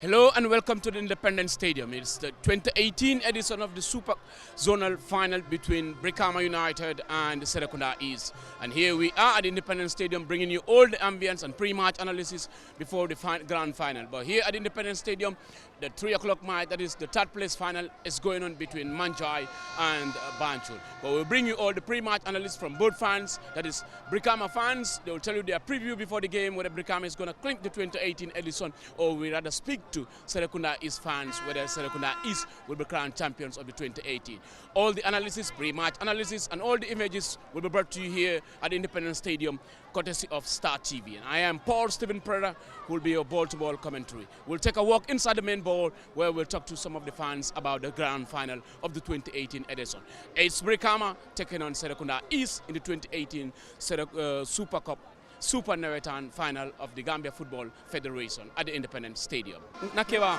Hello and welcome to the Independence Stadium. It's the 2018 edition of the Super Zonal Final between Brikama United and Serekunda East. And here we are at the Independence Stadium bringing you all the ambience and pre-match analysis before the grand final. But here at Independence Stadium, the 3 o'clock match, that is the third place final, is going on between Manjai and Banjul. But we'll bring you all the pre-match analysis from both fans, that is Brikama fans. They will tell you their preview before the game, whether Brikama is going to clink the 2018 edition or we rather speak to Serekunda East fans, whether Serekunda East will be crowned champions of the 2018. All the analysis, pre-match analysis, and all the images will be brought to you here at Independence Stadium, courtesy of Star TV. And I am Paul Stephen Preda, who will be your ball-to-ball commentary. We'll take a walk inside the main ball, where we'll talk to some of the fans about the grand final of the 2018 edition. It's Brikama taking on Serekunda East in the 2018 Supercup Super Nawetaan final of the Gambia Football Federation at the Independence Stadium. Nakewa,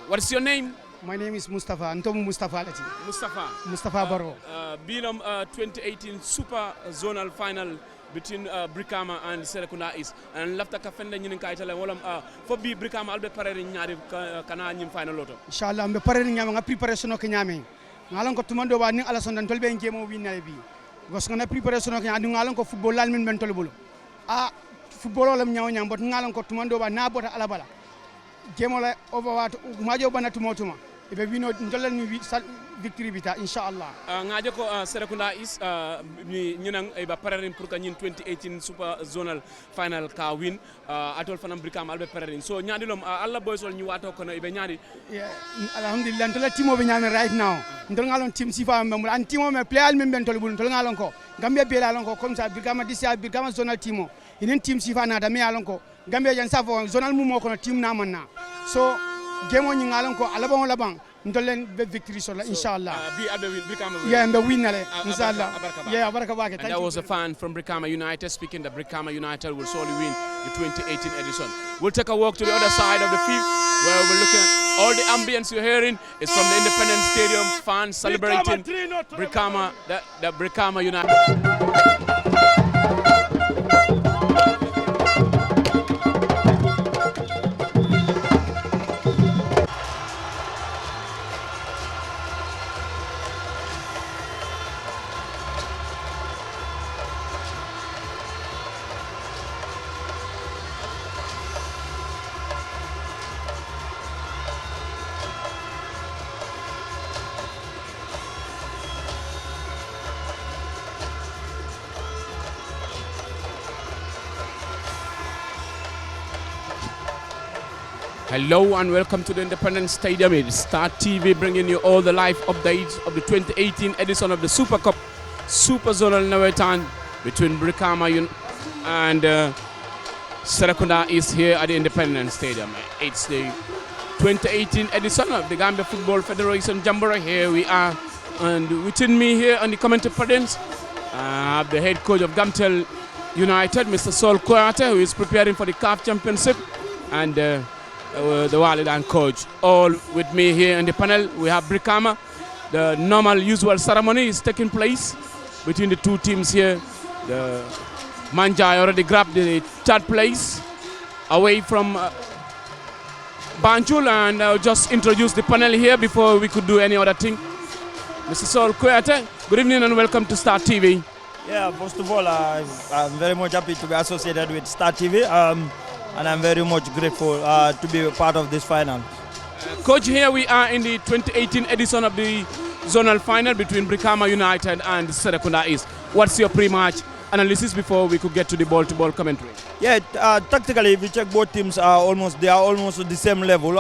what is your name? My name is Mustafa. Antomu Mustafa. Mustafa Baro. Binam 2018 Super Zonal Final between Brikama and Serekunda East. And lafta ka fende ñinin ka itala wolam fo bi Brikama albe parere ñaari kana ñim final loto. Inshallah ambe parere ñama nga preparation ko ñame. Ngalon ko tumando ba ni ala sondan tolbe ngemo winale bi. Gos nga preparation ko ñadi ngalon ko football lal min ben tolbulo. Football lam ñaw ñam bot ngalon ko tumando ba na bota ala bala gemola over wat majo bana tumotuma ibe wino ndolal ni victory bita inshallah ngaje ko Serekunda is ni nang e ba pararin pour ka ñin 2018 super zonal final ka win atol fanam Brikama albe pararin so ñadilom alla boy sol ñu wato ko no ibe ñadi alhamdulillah ndolal timo be ñame right now ndol ngalon team sifa memul an timo me play al men ben tol bul ndol ngalon ko Gambia be la lon ko comme ça Brikama disia Brikama zonal timo inen team sifa na da me alon ko Gambia jan safo zonal mu mo ko no team na manna so gemo ñi ngalon ko alabon labang ndolen be victory so inshallah bi abe win Brikama win yeah mbe winale inshallah yeah baraka bake. And that was a fan from Brikama United speaking that Brikama United will surely win the 2018 edition. We'll take a walk to the other side of the field where we're looking at all the ambience you're hearing is from the Independence Stadium, fans celebrating Brikama, the Brikama United. Hello and welcome to the Independence Stadium. It's Star TV bringing you all the live updates of the 2018 edition of the Super Cup Super Zonal Nawetaan between Brikama and Serekunda is here at the Independence Stadium. It's the 2018 edition of the Gambia Football Federation Jamboree. Here we are, and within me here on the commentary podiums, I have the head coach of Gamtel United, Mr. Sol Koyate, who is preparing for the CAF Championship, and the Nawetaan coach. All with me here on the panel, we have Brikama. The normal usual ceremony is taking place between the two teams here. The Manjai already grabbed the third place away from Banjul, and I'll just introduce the panel here before we could do any other thing. Mr. Sol Koyate, good evening and welcome to Star TV. Yeah, first of all, I'm very much happy to be associated with Star TV. And I'm very much grateful to be a part of this final. Coach, here we are in the 2018 edition of the zonal final between Brikama United and Serekunda East. What's your pre-match analysis before we could get to the ball-to-ball commentary? Yeah, tactically, if you check both teams are almost at the same level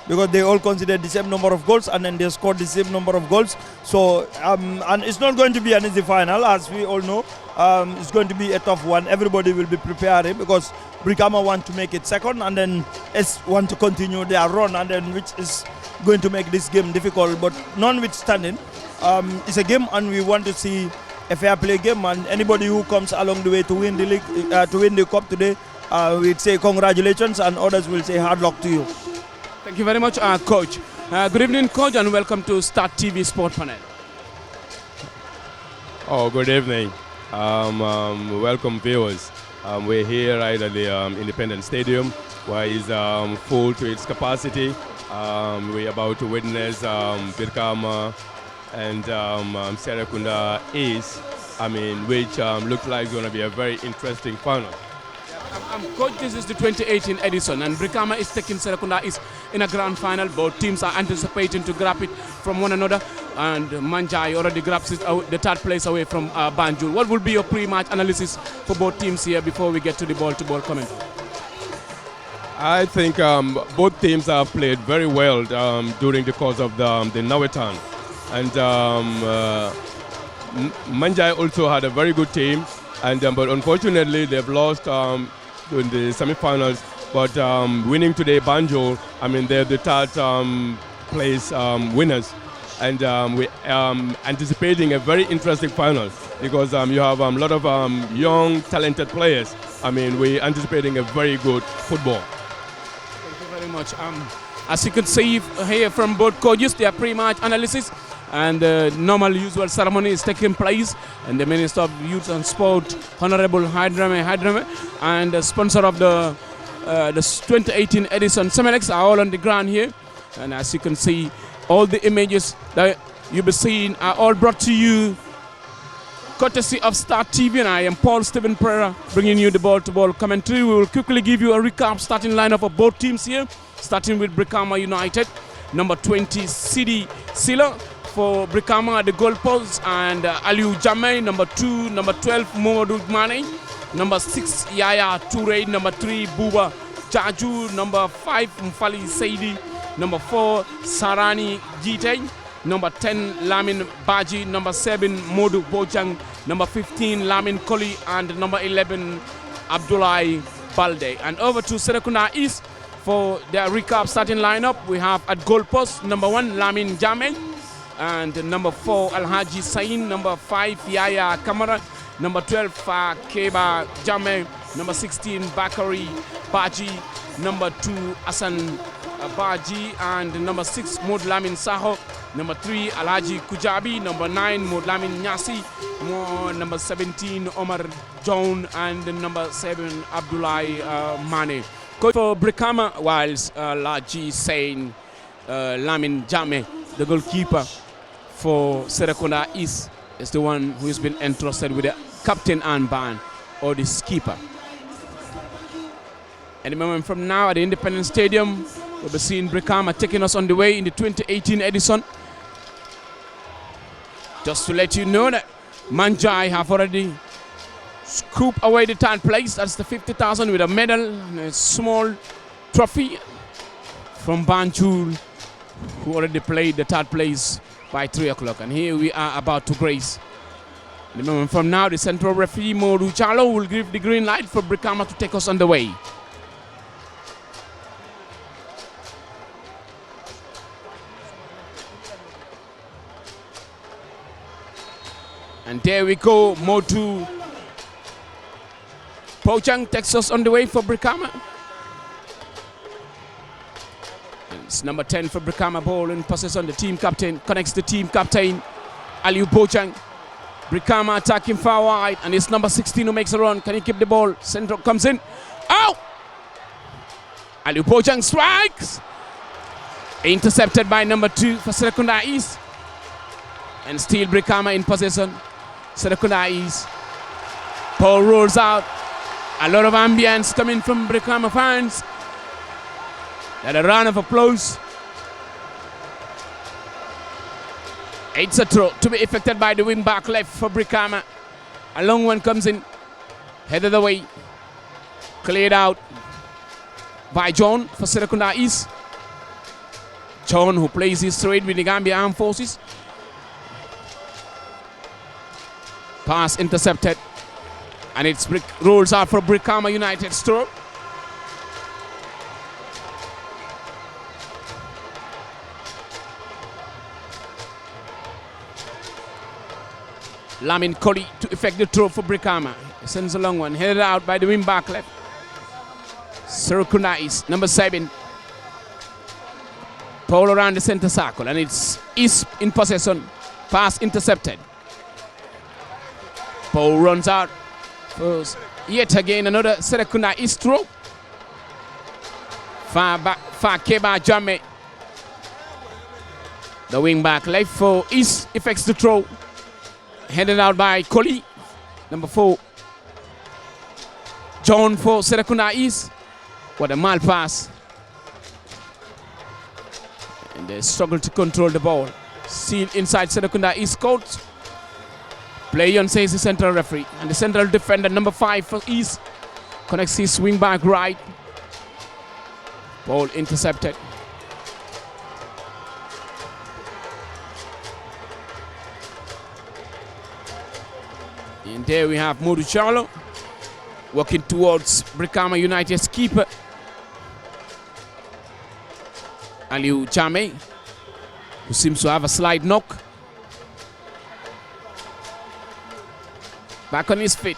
because they all consider the same number of goals and then they scored the same number of goals. So and it's not going to be an easy final, as we all know. It's going to be a tough one. Everybody will be preparing because Brikama want to make it second and then S want to continue their run, and then which is going to make this game difficult. But notwithstanding, it's a game and we want to see a fair play game, and anybody who comes along the way to win the league, to win the cup today, we'd say congratulations, and others will say hard luck to you. Thank you very much, Coach. Good evening, Coach, and welcome to Star TV Sport Panel. Oh, good evening. Welcome viewers. We're here right at the Independence Stadium where it's full to its capacity. We're about to witness Brikama and Serekunda East, which looks like it's going to be a very interesting final. Coach, this is the 2018 edition, and Brikama is taking Serekunda East in a grand final. Both teams are anticipating to grab it from one another, and Manjai already grabs it the third place away from Banjul. What will be your pre-match analysis for both teams here before we get to the ball-to-ball comment? I think both teams have played very well during the course of the Nawetaan, and Manjai also had a very good team, and but unfortunately they've lost in the semi-finals. But winning today, Banjul, they're the third place winners, and we're anticipating a very interesting final because you have a lot of young, talented players. We're anticipating a very good football. Thank you very much. As you can see here from both coaches, their pre-match analysis and the normal usual ceremony is taking place, and the Minister of Youth and Sport, Honorable Hydrame, and the sponsor of the 2018 edition, Semelex, are all on the ground here. And as you can see, all the images that you'll be seeing are all brought to you courtesy of Star TV, and I am Paul Stephen Pereira bringing you the ball-to-ball commentary. We will quickly give you a recap starting lineup of both teams here, starting with Brikama United, number 20 Sidi Sila for Brikama at the goalpost, and Aliou Jammeh, number 2, number 12 Momadou Mane, number 6 Yaya Toure, number 3 Buba Jaju, number 5 Mfali Saidi, number 4 Sarani Jite, number 10 Lamin Baji, number 7 Modu Bojang, number 15 Lamin Koli, and number 11 Abdullah Balde. And over to Serekunda East for their recap starting lineup. We have at goalpost number 1 Lamin Jammeh, and number 4 Alhaji Sain, number 5 Yaya Kamara, number 12 Keba Jammeh, number 16 Bakari Baji, number 2 Asan Baji, and number 6 Mod Lamin Saho, number 3 Alhaji Kujabi, number 9 Mod Lamin Nyasi, number 17 Omar John, and number 7 Abdullah Mane. Coach for Brikama, whilst Alhaji Sain Lamin Jammeh, the goalkeeper for Serekunda East, is the one who has been entrusted with the captain armband, or the skipper. Any moment from now at the Independence Stadium, we'll be seeing Brikama taking us on the way in the 2018 edition. Just to let you know that Manjai have already scooped away the third place. That's the 50,000 with a medal and a small trophy from Banjul, who already played the third place by 3 o'clock. And here we are about to grace. In a moment from now, the central referee Modu Chalo will give the green light for Brikama to take us on the way. And there we go, Modu Pochang takes us on the way for Brikama. It's number 10 for Brikama, ball in possession. The team captain connects the team captain, Aliou Pochang. Brikama attacking far wide, and it's number 16 who makes a run. Can he keep the ball? Central comes in. Oh! Aliou Pochang strikes. Intercepted by number 2 for Serekunda East. And still Brikama in possession. Serekunda East. Ball rolls out. A lot of ambience coming from Brikama fans. And a round of applause. It's a throw to be effected by the wing back left for Brikama. A long one comes in. Headed away. Cleared out by John for Serekunda East. John, who plays his trade with the Gambia Armed Forces. Pass intercepted. And it's rolls out for Brikama United throw. Lamin Koli to effect the throw for Brikama. He sends a long one, headed out by the wing back left. Serekunda East, number 7. Ball around the center circle, and it's East in possession. Pass intercepted. Ball runs out. Yet again another Serekunda East throw. Far back, far Keba Jame. The wing back left for East effects the throw. Headed out by Koli. Number 4. John for Serekunda East. What a mal pass. And they struggle to control the ball. Still inside Serekunda East court. Play on says the central referee. And the central defender, number 5 for East. Connects his swing back right. Ball intercepted. And there we have Modu Charlo walking towards Brikama United's keeper, Aliu Chame, who seems to have a slight knock. Back on his feet.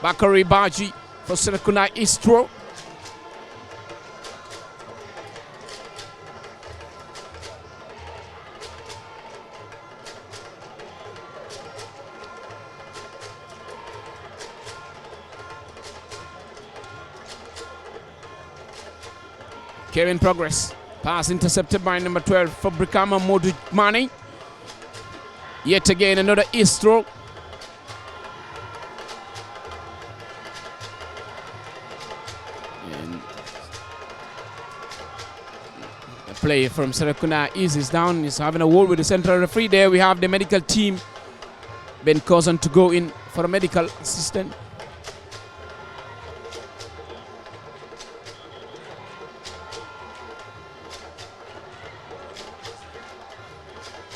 Bakari Baji for Serekunda East throw. Care in progress. Pass intercepted by number 12 for Brikama, Modu Mane. Yet again another East throw. Play from Serekunda is down. He's having a word with the central referee. There we have the medical team. Ben Cousin to go in for a medical assistant.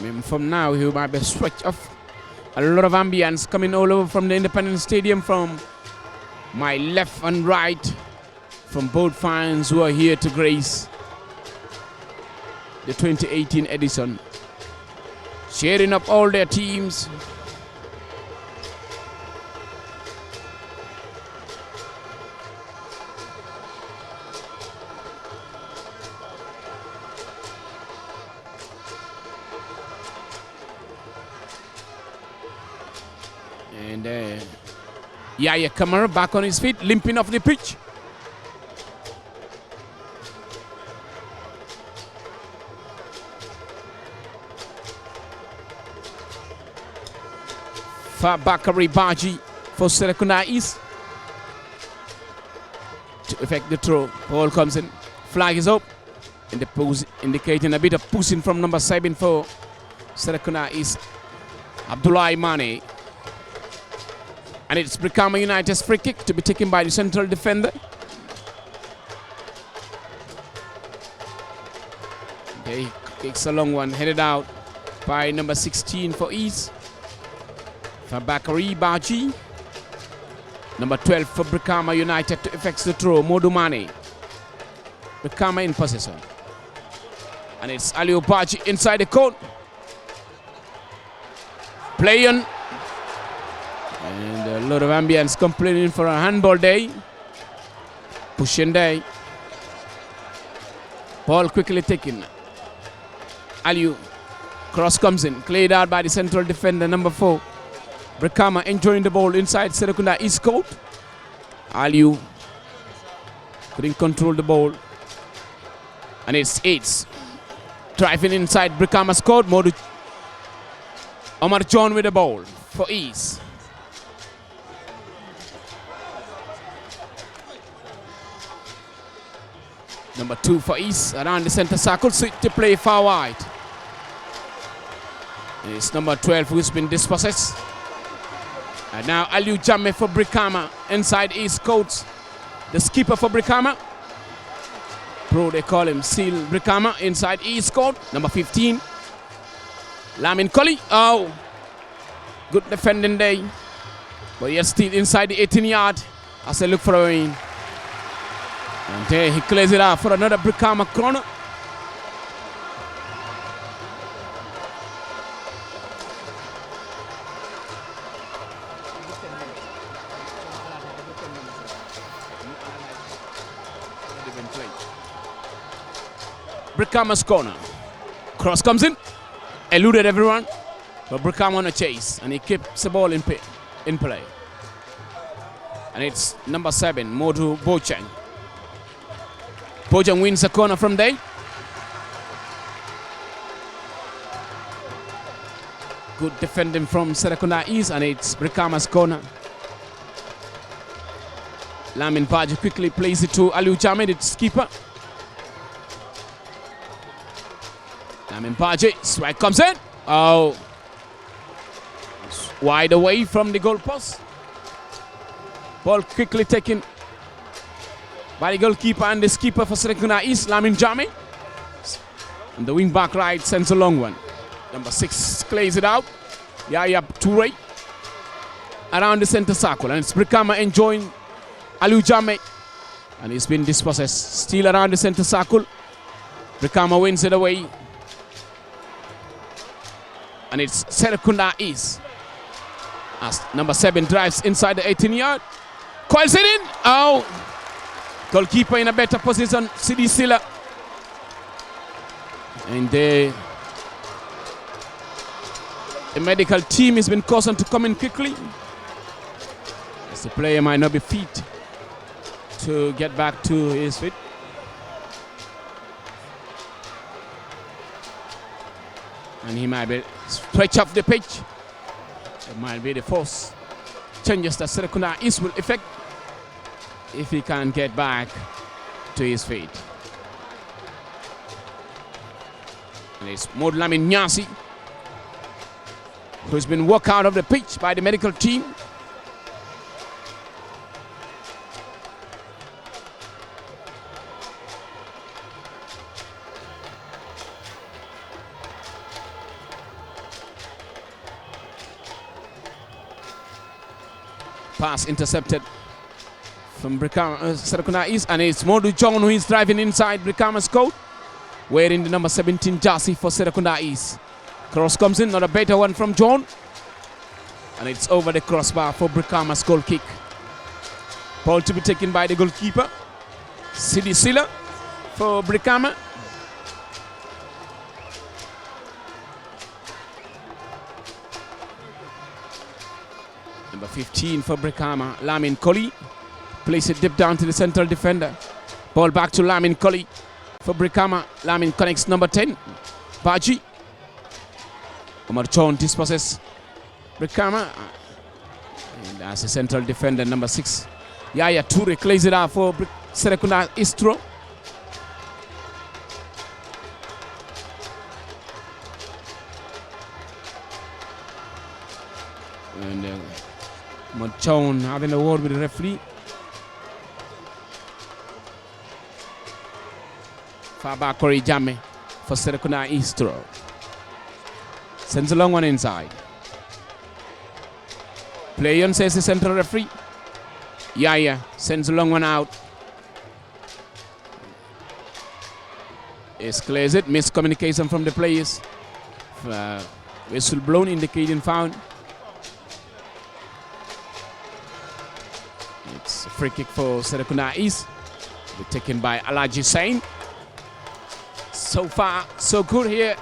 Maybe from now he might be switched off. A lot of ambience coming all over from the Independent Stadium from my left and right, from both fans who are here to grace the 2018 edition, cheering up all their teams. And Yaya Kamara back on his feet, limping off the pitch. Bakari Baji for Serekunda East to effect the throw. Ball comes in, flag is up, and the pose indicating a bit of pushing from number 7 for Serekunda East, Abdullah Mane. And it's Brikama United's free kick to be taken by the central defender. Okay, kicks a long one, headed out by number 16 for East. Bakari Baji. Number 12 for Brikama United to effect the throw, Modu Mane. Brikama in possession. And it's Aliu Baji inside the court. Play on. And a lot of ambience complaining for a handball day. Pushing day. Ball quickly taken. Aliu. Cross comes in. Cleared out by the central defender, number 4. Brikama enjoying the ball inside Serekunda East court. Aliu couldn't control the ball. And it's Aids driving inside Brikama's court. Modu Omar John with the ball for East. Number 2 for East around the center circle, switch to play far wide. It's number 12 who's been dispossessed. And now Aliu Jammeh for Brikama inside East court. The skipper for Brikama. Pro, they call him Seal Brikama inside East court. Number 15. Lamin Koli. Oh, good defending day. But he's still inside the 18-yard as they look for a win. And there he clears it out for another Brikama corner. Brikama's corner. Cross comes in, eluded everyone, but Brikama on a chase, and he keeps the ball in play. And it's number 7, Modu Bocheng. Bocheng wins the corner from there. Good defending from Serekunda East, and it's Brikama's corner. Lamin Baji quickly plays it to Aliu Jamed, its keeper. Lamin Baji, strike comes in. Oh, it's wide away from the goalpost. Ball quickly taken by the goalkeeper and the skipper for Serekunda East, Lamin Jamed. And the wing back right sends a long one. Number 6 plays it out. Yaya Toure around the center circle, and it's Brikama enjoying Aliu Jamed, and he's been dispossessed. Still around the center circle. Brikama wins it away, and it's Serekunda East as number 7 drives inside the 18-yard. Coils it in. Oh, goalkeeper in a better position, Sidi Silla. And the medical team has been cautioned to come in quickly, as the player might not be fit to get back to his feet. And he might be stretch up the pitch. It might be the force changes that Serekunda East will effect if he can't get back to his feet. And it's Modlamin Nyasi, who's been walked out of the pitch by the medical team. Pass intercepted from Brikama, Serekunda East, and it's Modu John who is driving inside Brikama's coat, wearing the number 17 jersey for Serekunda East. Cross comes in, not a better one from John, and it's over the crossbar for Brikama's goal kick. Ball to be taken by the goalkeeper, Sidi Silla for Brikama. Number 15 for Brikama, Lamin Koli. Place it deep down to the central defender. Ball back to Lamin Koli for Brikama. Lamin connects number 10, Baji. Omar Chon dispossesses Brikama. And as a central defender, number 6, Yaya Toure clears it out for Serekunda Istro. And Omar Chon having a word with the referee. Fabakori Jame for Serekunda Istro. Sends a long one inside. Play on, says the central referee. Yaya sends a long one out. It clears it. Miscommunication from the players. Whistle blown indicating foul. It's a free kick for Serekunda East. Taken by Alaji Sain. So far, so good here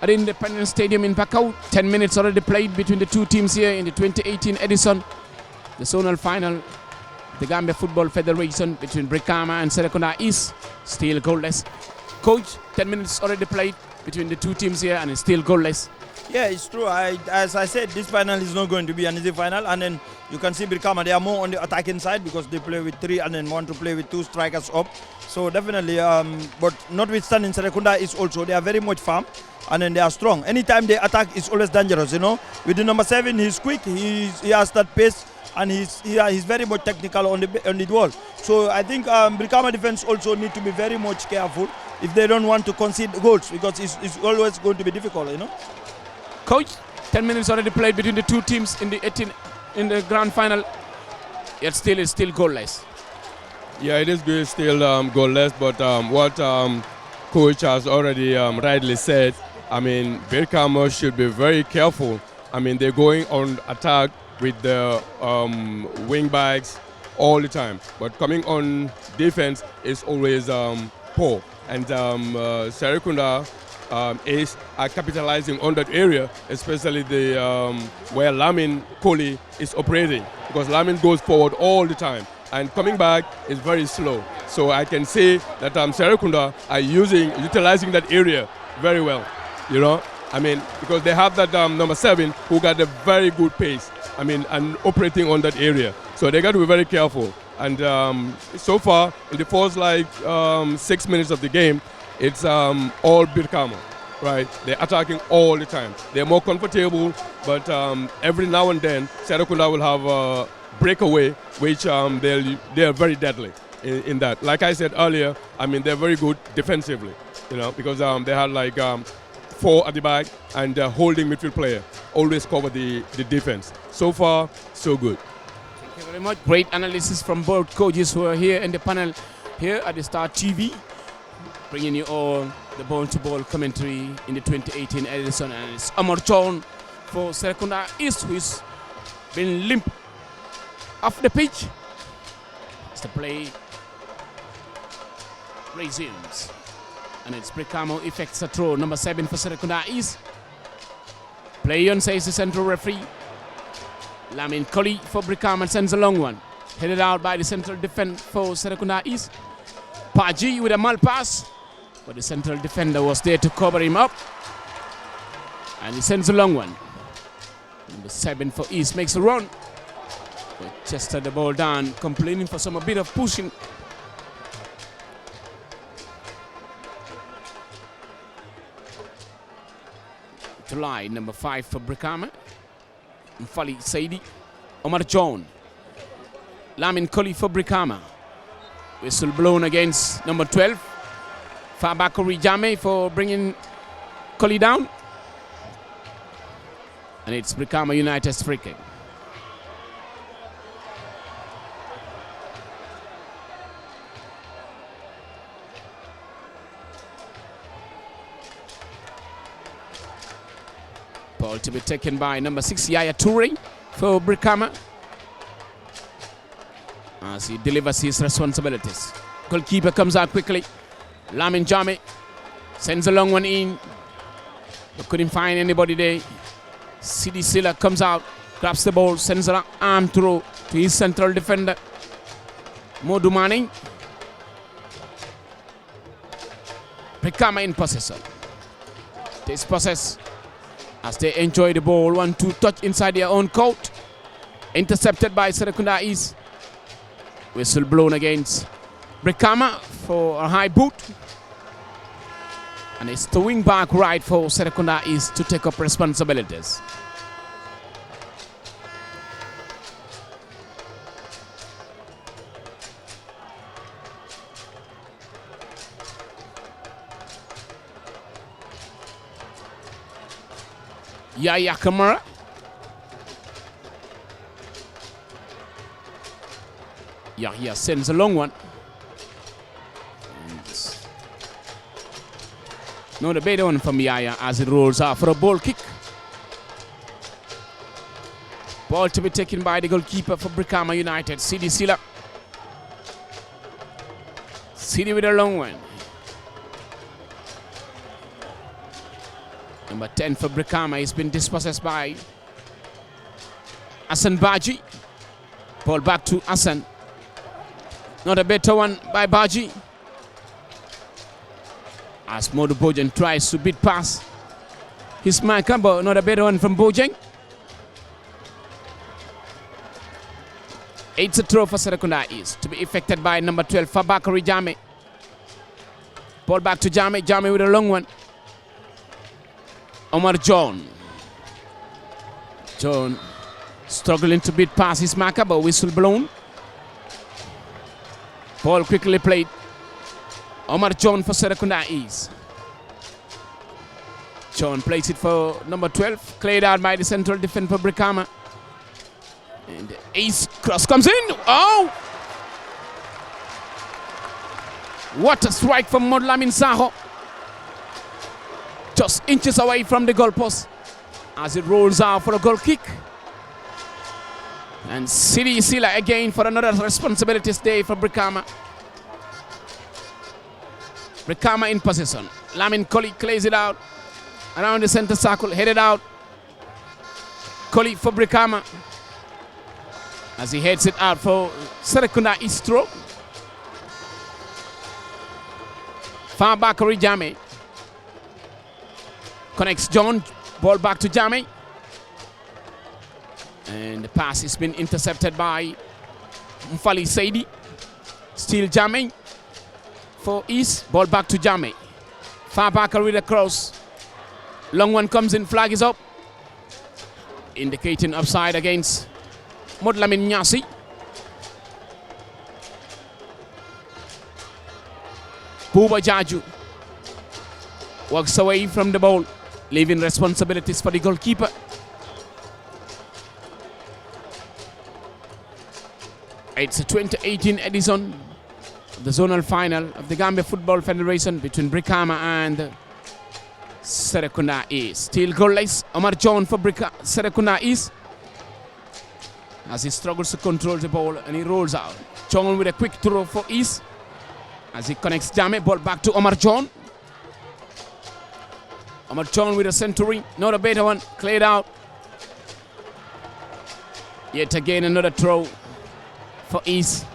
at Independence Stadium in Bakau. 10 minutes already played between the two teams here in the 2018 edition, the zonal final, the Gambia Football Federation between Brikama and Serekunda East. Still goalless. Coach, 10 minutes already played between the two teams here, and it's still goalless. Yeah, it's true. As I said, this final is not going to be an easy final. And then you can see Brikama, they are more on the attacking side because they play with 3 and then want to play with 2 strikers up. So definitely, but notwithstanding, Serekunda is also, they are very much firm and then they are strong. Anytime they attack, it's always dangerous, you know. With the number 7, he's quick, he has that pace, and he's very much technical on the wall. So I think Brikama defense also need to be very much careful if they don't want to concede goals, because it's always going to be difficult, you know. Coach, 10 minutes already played between the two teams in the grand final. Yet still, it's still goalless. Yeah, it is good, still goalless, but what coach has already rightly said, I mean, Brikama should be very careful. I mean, they're going on attack with the wing backs all the time, but coming on defense is always poor. And Serekunda Ace are capitalizing on that area, especially the where Lamin Koli is operating, because Lamin goes forward all the time and coming back is very slow. So I can say that Serekunda are utilizing that area very well, you know. I mean, because they have that number 7 who got a very good pace. I mean, and operating on that area. So they got to be very careful. And so far, in the first 6 minutes of the game, it's all Brikama, right? They're attacking all the time. They're more comfortable, but every now and then, Serekunda will have a breakaway, which they're very deadly in that. Like I said earlier, I mean, they're very good defensively, you know, because they had 4 at the back and holding midfield player always cover the defense. So far, so good. Thank you very much. Great analysis from both coaches who are here in the panel here at the Star TV, bringing you all the ball-to-ball commentary in the 2018 edition. And it's Amar John for Serekunda East, who's been limp off the pitch as the play resumes. And it's Brikama effects a throw, number 7 for Serekunda East. Play on, says the central referee. Lamin Koli for Brikama sends a long one. Headed out by the central defender for Serekunda East. Paji with a mal pass, but the central defender was there to cover him up. And he sends a long one. Number 7 for East makes a run. But Chester the ball down, complaining for a bit of pushing. July, number 5 for Brikama. Mfali Saidi. Omar John. Lamin Koli for Brikama. Whistle blown against number 12. Fabakari Jame for bringing Koli down. And it's Brikama United's free kick. Ball to be taken by number 6, Yaya Toure for Brikama, as he delivers his responsibilities. Goalkeeper comes out quickly. Lamin Jame sends a long one in, but couldn't find anybody there. Sidi Silla comes out, grabs the ball, sends an arm throw to his central defender, Modu Mane. Brikama in possession. This possess as they enjoy the ball. 1-2 touch inside their own court. Intercepted by Serekunda East. Whistle blown against Brikama for a high boot. And it's the wing back right for Serekunda East to take up responsibilities. Yaya Kamara. Yahya sends a long one. Not a better one from Yaya as it rolls out for a ball kick. Ball to be taken by the goalkeeper for Brikama United, Sidi Silla. Sidi with a long one. Number 10 for Brikama has been dispossessed by Hassan Baji. Ball back to Hassan. Not a better one by Baji. As Modu Bojang tries to beat past his marker, but not a better one from Bojang. It's a throw for Serekunda East to be effected by number 12, Fabakari Jame. Ball back to Jame. Jame with a long one. Omar John. John struggling to beat past his marker, but whistle blown. Ball quickly played. Omar John for Serekunda East. John plays it for number 12. Cleared out by the central defender for Brikama. And the ace cross comes in. Oh! What a strike from Modlamin Saho. Just inches away from the goalpost as it rolls out for a goal kick. And Sidi Silla again for another responsibilities day for Brikama. Brikama in possession. Lamin Koli clears it out. Around the center circle, headed out. Koli for Brikama. As he heads it out for Serekunda Istro. Far back, Jame. Connects John. Ball back to Jame. And the pass has been intercepted by Mfali Saidi. Still Jame for East. Ball back to Jame. Far back with a cross. Long one comes in, flag is up. Indicating upside against Modlamin Nyasi. Buba Jaju walks away from the ball, leaving responsibilities for the goalkeeper. It's a 2018 edition of the zonal final of the Gambia Football Federation between Brikama and Serekunda East. Still goalless. Omar John for Serekunda East. As he struggles to control the ball and he rolls out. John with a quick throw for East. As he connects Jame, ball back to Omar John. Omar John with a century. Not a better one. Cleared out. Yet again another throw for East.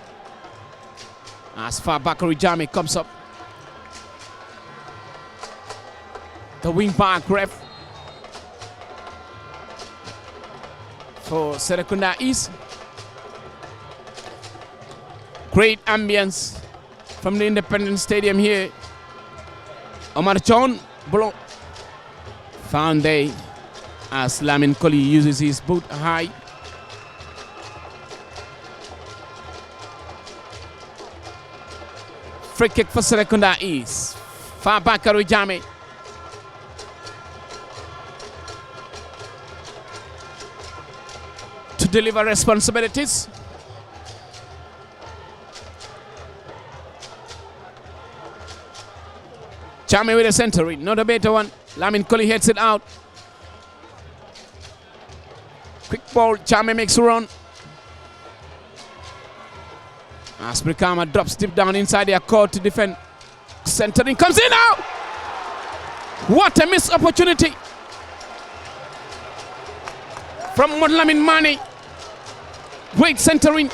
As far back Jame comes up. The wing back ref for Serekunda East. Great ambience from the Independence Stadium here. Omar John found there as Lamin Koli uses his boot high. Free kick for Serekunda East. Far back Jame. To deliver responsibilities. Jame with a century, not a better one. Lamin Koli heads it out. Quick ball, Jame makes a run. As Brikama drops deep down inside their court to defend. Centering comes in now. What a missed opportunity from Modlamin Mane. Great centering.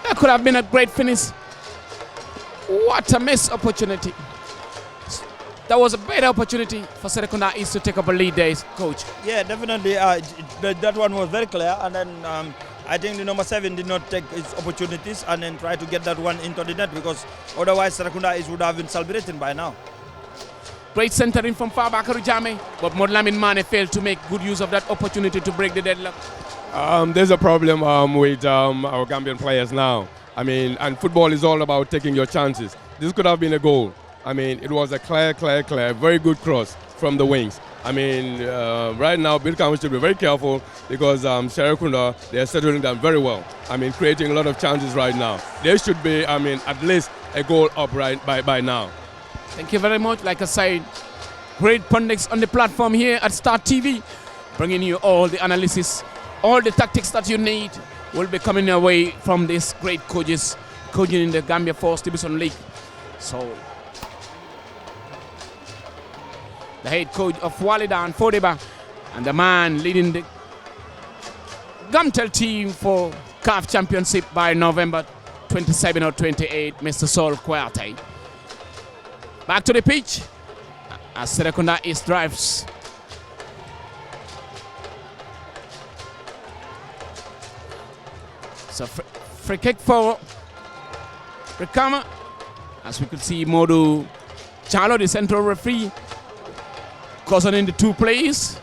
That could have been a great finish. What a missed opportunity. That was a better opportunity for Serekunda East to take up a lead there, coach. Yeah, definitely. That one was very clear. And then I think the number 7 did not take its opportunities and then try to get that one into the net, because otherwise Serekunda East would have been celebrating by now. Great centering from far back Jame, but Modlamin Mane failed to make good use of that opportunity to break the deadlock. There's a problem with our Gambian players now. I mean, and football is all about taking your chances. This could have been a goal. I mean, it was a clear, very good cross from the wings. I mean, right now, Brikama should be very careful because Serekunda, they are settling down very well. I mean, creating a lot of chances right now. There should be, I mean, at least a goal up right by now. Thank you very much. Like I said, great pundits on the platform here at Star TV, bringing you all the analysis, all the tactics that you need will be coming your way from these great coaches coaching in the Gambia 4th Division League. So, the head coach of Nawetaan, Fodeba, and the man leading the Gamtel team for CAF Championship by November 27 or 28, Mr. Sol Kouyaté. Back to the pitch as Serekunda East drives. So free kick for Brikama. As we could see, Modu Chalo, the central referee, cautioning the two plays.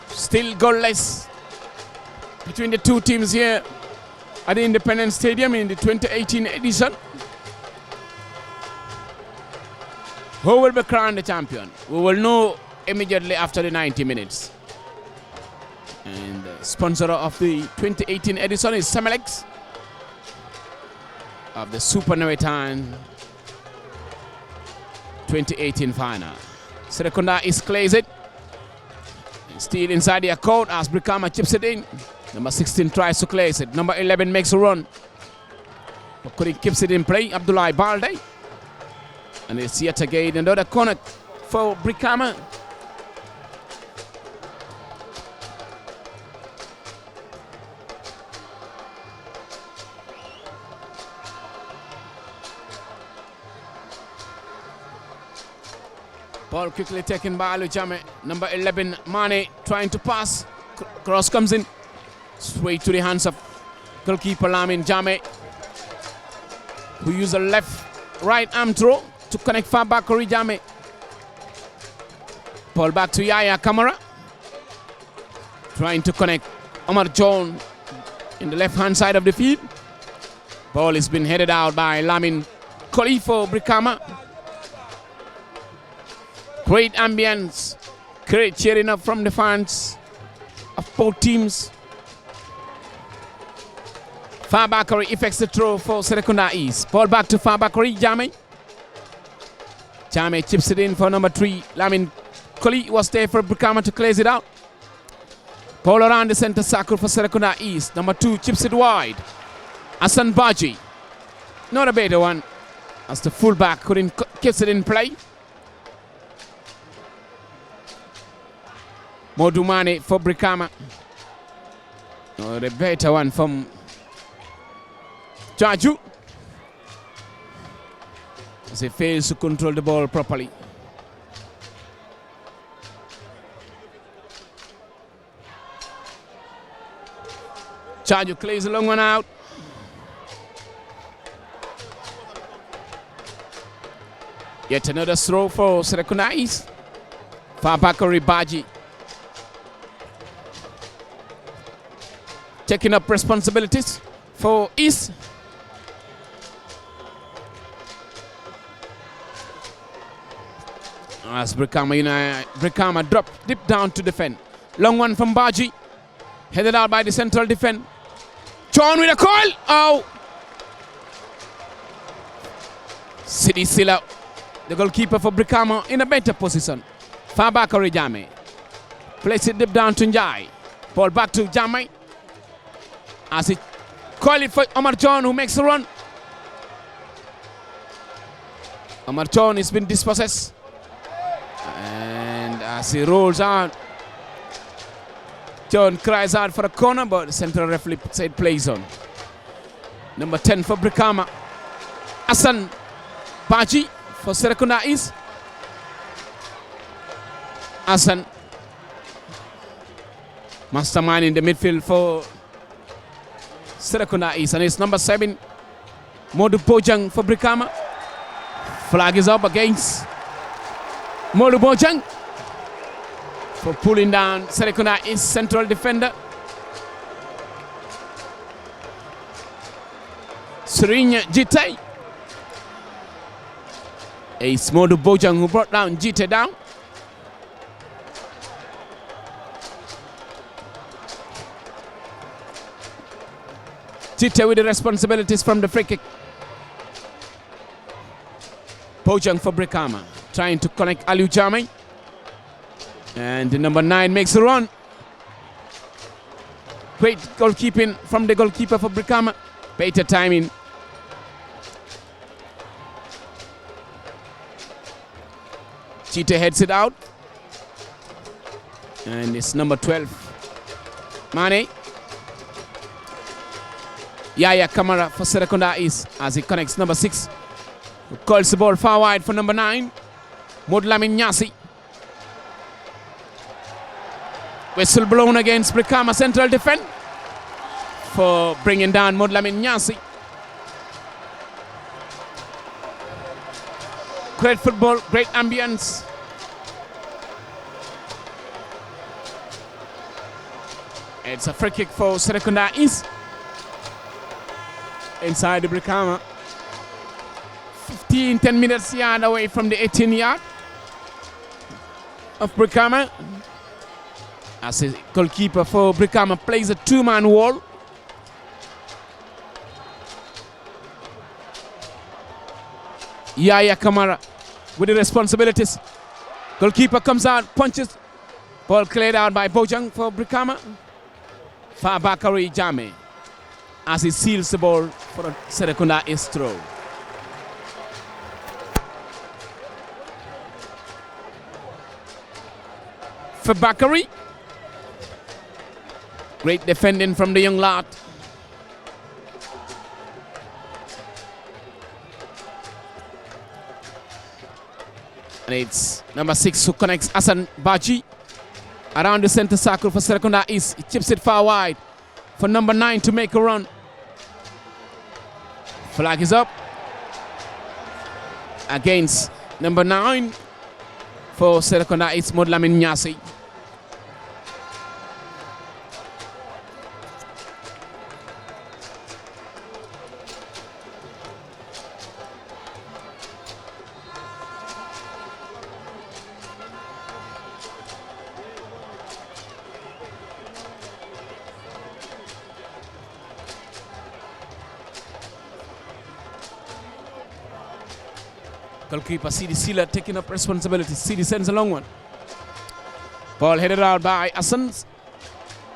Still goalless between the two teams here at the Independence Stadium in the 2018 edition. Who will be crowned the champion? We will know immediately after the 90 minutes. And the sponsor of the 2018 edition is Semelex of the Super Nawetaan 2018 final. Serekunda is clears it. Still inside their court as Brikama chips it in. Number 16 tries to clear it. Number 11 makes a run. But couldn't keeps it in play. Abdullah Balde. And it's yet again another corner for Brikama. Ball quickly taken by Alujame. Number 11, Mane, trying to pass. Cross comes in. Straight to the hands of goalkeeper Lamin Jame, who used a right arm throw to connect far back Jame. Ball back to Yaya Kamara. Trying to connect Omar John in the left hand side of the field. Ball has been headed out by Lamin Khalifo Brikama. Great ambience, great cheering up from the fans of both teams. Fabakari effects the throw for Serekunda East. Ball back to Fabakari, Jame. Jame chips it in for number 3. Lamin Koli was there for Brikama to close it out. Ball around the center circle for Serekunda East. Number 2 chips it wide. Hassan Baji. Not a better one, as the fullback keeps it in play. Modumane for Brikama. Oh, the better one from Jaju, as he fails to control the ball properly. Jaju clears a long one out. Yet another throw for Serekunda East. Fabakari Baji taking up responsibilities for East. As Brikama drop deep down to defend. Long one from Baji, headed out by the central defense. John with a coil. Oh! Sidi Silla, the goalkeeper for Brikama, in a better position. Far back Jame. Place it deep down to Njai. Ball back to Jame. As he call it for Omar John, who makes a run. Omar John has been dispossessed. And as he rolls out, John cries out for a corner, but the central referee said plays on. Number 10 for Brikama. Hassan Baji for Serekunda East. Hassan, mastermind in the midfield for Serekunda East, and it's number 7, Modu Bojang for Brikama. Flag is up against Modu Bojang for pulling down Serekunda East central defender. Srinya Jite. It's Modu Bojang who brought down Jite down. Jite with the responsibilities from the free kick. Bojang for Brikama, trying to connect Aliu Jame. And the number 9 makes a run. Great goalkeeping from the goalkeeper for Brikama. Better timing. Jite heads it out. And it's number 12, Mane. Yaya Kamara for Serekunda East as he connects number 6. Who calls the ball far wide for number 9, Modlamin Nyasi. Whistle blown against Brikama central defense for bringing down Modlamin Nyasi. Great football, great ambience. It's a free kick for Serekunda East. Inside the Brikama. 10 minutes yard away from the 18 yard of Brikama. As the goalkeeper for Brikama plays a 2-man wall. Yaya Kamara with the responsibilities. Goalkeeper comes out, punches. Ball cleared out by Bojang for Brikama. Fabakari Jame as he seals the ball for a Serekunda East throw. for Bakary. Great defending from the young lad. And it's number 6 who connects Hassan Baji. Around the center circle for Serekunda East. He chips it far wide for number 9 to make a run. Flag is up against number 9 for Serekunda East, Modlamin Nyasi. Goalkeeper Sidi Sila taking up responsibility. Sidi sends a long one. Ball headed out by Assans.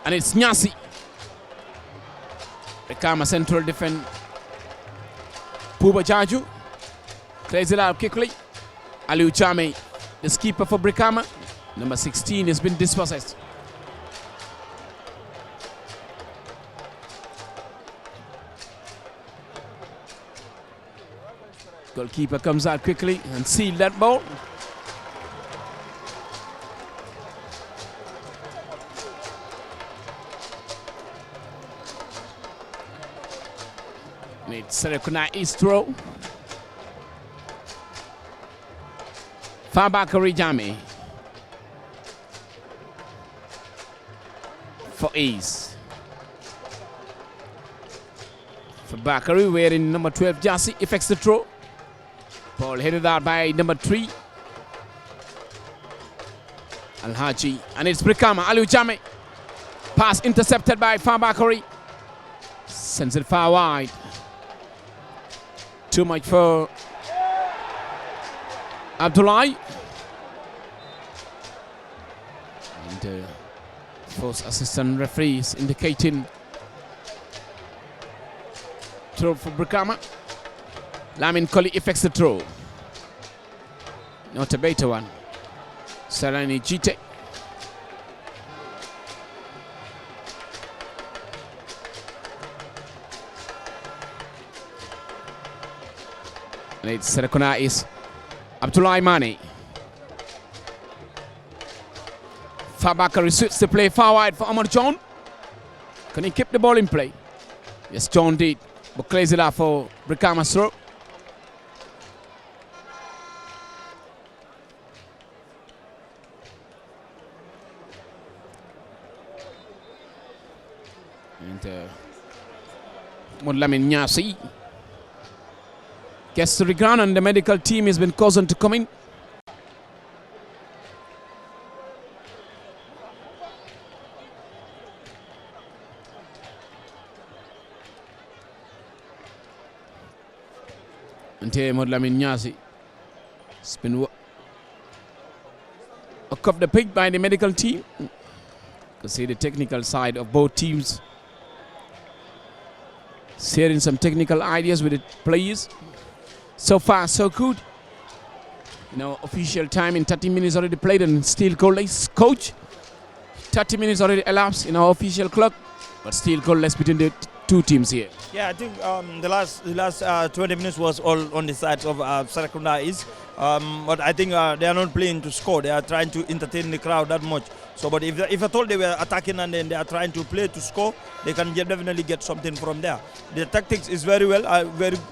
And it's Nyasi. Brikama central defend. Puba Jaju clears it out quickly. Aliu Chame, the skipper for Brikama. Number 16 has been dispossessed. Goalkeeper comes out quickly and sealed that ball. And it's Serekunda East throw. Fabakary Jame for East. Fabakary wearing number 12 jersey effects the throw. Ball headed out by number 3. Al-Haji. And it's Brikama. Aliu Jame. Pass intercepted by Fabakary. Sends it far wide. Too much for Abdullahi. And first assistant referees indicating throw for Brikama. Lamin Koli effects the throw. Not a better one. Sarani Jite. And it's Serekunda is Abdullah Mane. Fabakary switches the play far wide for Amar John. Can he keep the ball in play? Yes, John did. But clears it out for Brikama's throw. And Modlamin Nyasi gets to the ground and the medical team has been chosen to come in. And here Modlamin Nyasi has been worked up the pitch by the medical team. You can see the technical side of both teams, sharing some technical ideas with the players. So far, so good. Official time in 30 minutes already played and still goalless. Coach, 30 minutes already elapsed in our official clock, but still goalless between the two teams here. Yeah, I think the last 20 minutes was all on the sides of Serekunda East. But I think they are not playing to score. They are trying to entertain the crowd that much. So, but if at all they were attacking and then they are trying to play to score, they can definitely get something from there. The tactics is very well,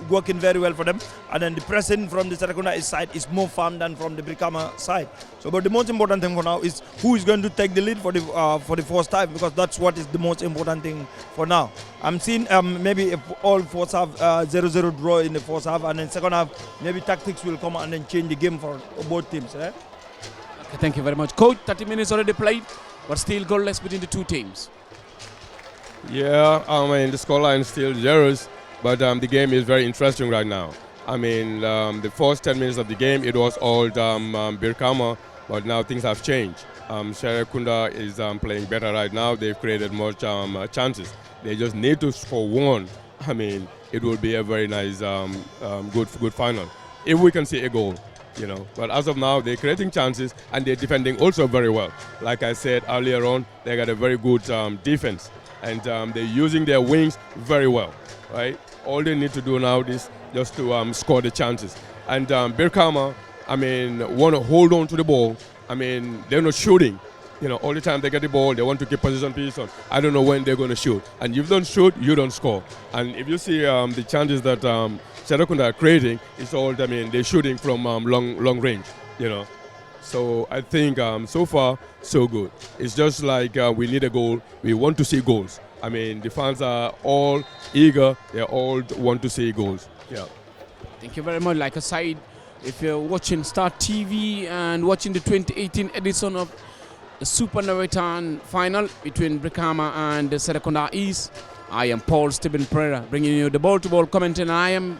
working very well for them. And then the pressing from the Serekunda East side is more firm than from the Brikama side. So, but the most important thing for now is who is going to take the lead for the first time, because that's what is the most important thing for now. I'm seeing maybe if all first half 0-0 draw in the first half, and then second half maybe tactics will come and then change the game for both teams. Eh? Okay, thank you very much, Coach. 30 minutes already played, but still goalless between the two teams. Yeah, the scoreline is still zeros, but the game is very interesting right now. The first 10 minutes of the game, it was all Brikama, but now things have changed. Serekunda is playing better right now. They've created more chances. They just need to score one. It will be a very nice, good final. If we can see a goal. you know. But as of now, they're creating chances and they're defending also very well. Like I said earlier on, they got a very good defense, and they're using their wings very well, right? All they need to do now is just to score the chances. And Brikama, I mean, want to hold on to the ball. I mean, they're not shooting. You know, all the time they get the ball, they want to keep possession. I don't know when they're going to shoot. And if you don't shoot, you don't score. And if you see the chances that Serekunda are creating, it's all, I mean, they're shooting from long range, you know. So I think so far, so good. It's just like we need a goal. We want to see goals. I mean, the fans are all eager. They all want to see goals. Yeah. Thank you very much. Like I said, if you're watching Star TV and watching the 2018 edition of the Super Nawetaan final between Brikama and Serekunda East, I am Paul Stephen Pereira bringing you the ball-to-ball comment, and I am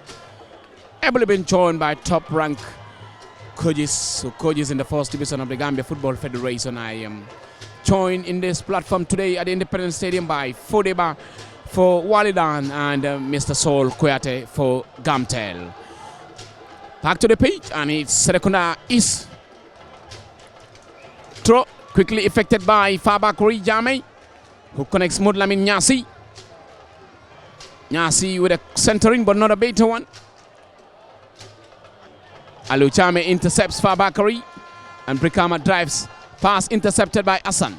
able to be joined by top-ranked coaches in the first division of the Gambia Football Federation. I am joined in this platform today at the Independence Stadium by Fodeba for Walidan and Mr. Sol Koyate for Gamtel. Back to the pitch, and it's Serekunda East. Throw quickly effected by Fabakuri Jame, who connects Mudlamin Nyasi. Nyasi with a centering, but not a better one. Aluchame intercepts Fabakari, and Brikama drives pass intercepted by Hassan.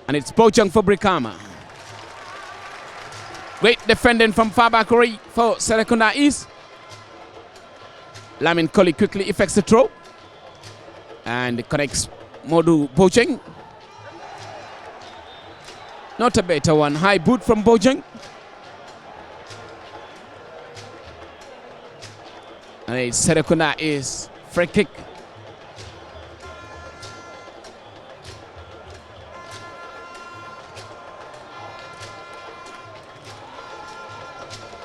And it's Pochang for Brikama. Great defending from Fabakari for Serekunda East. Lamin Koli quickly effects the throw and connects Modu Bojang. Not a better one. High boot from Bojang. And it's Serekunda is free kick.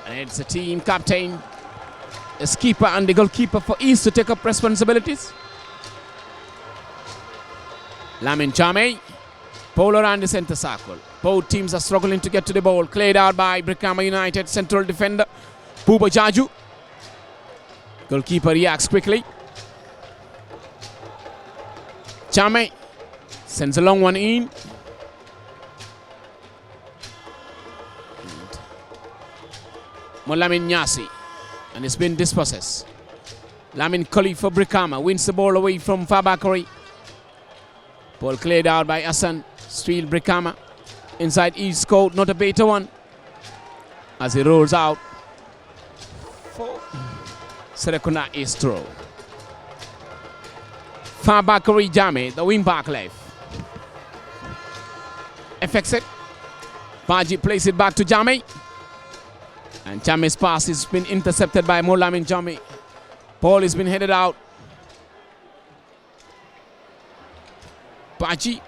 And it's the team captain, the skipper and the goalkeeper for East to take up responsibilities. Lamin Chame, Polo around the center circle. Both teams are struggling to get to the ball. Cleared out by Brikama United central defender Puba Jaju. Goalkeeper reacts quickly. Chame sends a long one in. Molamin Nyasi, and it's been dispossessed. Lamin Koli for Brikama wins the ball away from Fabakari. Ball cleared out by Hassan. Still Brikama inside East court, not a better one as he rolls out for Serekunda East throw. Fabakari Jame, the wing back left. Affects it. Baji plays it back to Jame. And Jame's pass has been intercepted by Molamin Jame. Ball has been headed out. Baji.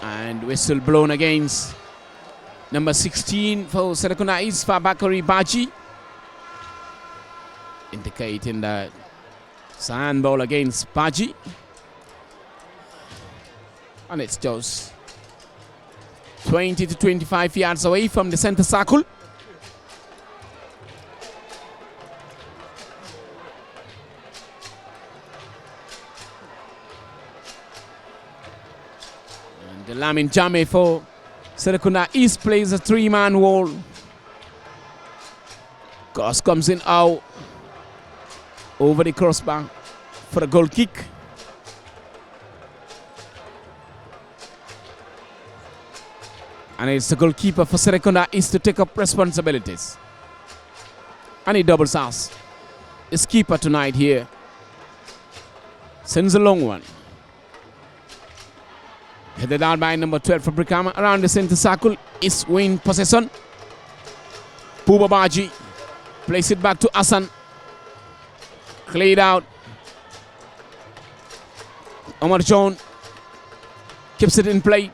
And whistle blown against number 16 for Serekunda East, Fabakari Baji. Indicating that sand ball against Baji. And it's just 20 to 25 yards away from the center circle. And the Lamin Jame for Serekunda East plays a three-man wall. Cross comes in out over the crossbar for a goal kick. And it's the goalkeeper for Serekunda East to take up responsibilities. And he doubles us. His keeper tonight here sends a long one. Headed out by number 12 for Brikama around the center circle. East win possession. Puba Baji plays it back to Hassan. Cleared out. Omar John keeps it in play.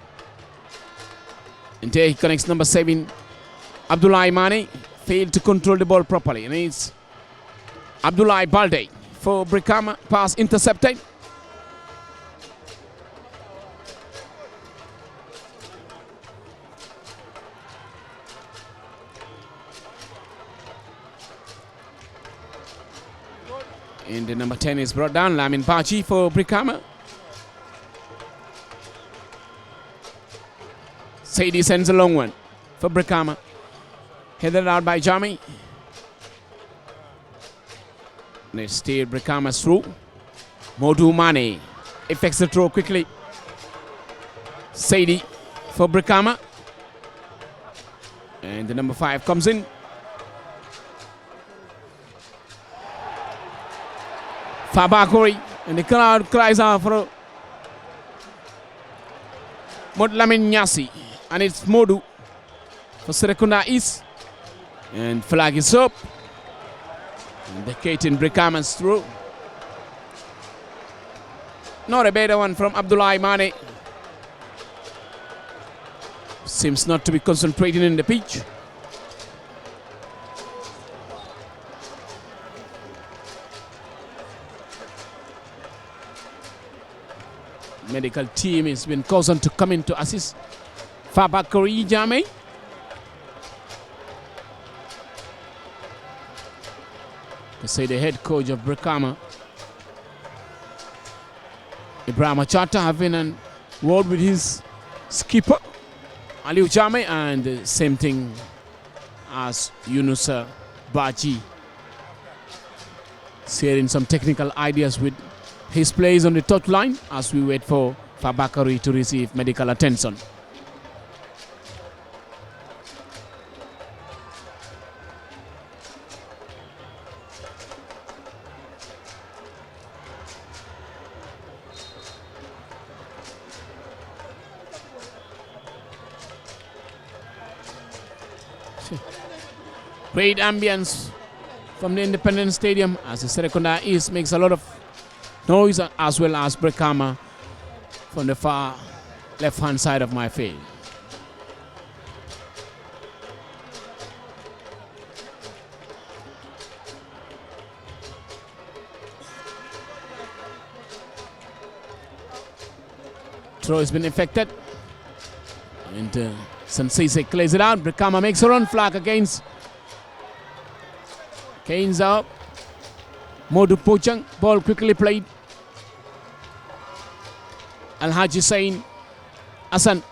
And there he connects number 7. Abdullah Mane failed to control the ball properly. And it's Abdullah Balde for Brikama. Pass intercepted. And the number 10 is brought down. Lamin Bachi for Brikama. Sadie sends a long one for Brikama. Headed out by Jami. They steer Brikama through. Modu Mane effects the throw quickly. Sadie for Brikama. And the number 5 comes in. Fabakori, and the crowd cries out for Modlamin Nyasi, and it's Modu for Serekunda East. And flag is up. Indicating Brikama's through. Not a better one from Abdullah Mane. Seems not to be concentrating in the pitch. Medical team has been chosen to come in to assist Fabakori Jame. They say the head coach of Brikama, Ibrahim Chata, having a word with his skipper Aliu Jame, and the same thing as Yunusa Baji, sharing some technical ideas with his players on the touch line as we wait for Fabakari to receive medical attention. Great ambience from the Independence Stadium as the Serekunda East makes a lot of noise, as well as Brikama from the far left-hand side of my field. Throw has been effected, and Sansese clears it out. Brikama makes a run, flag against Kane's up. Modu Pochang, ball quickly played. Al-Haji Sain Hassan,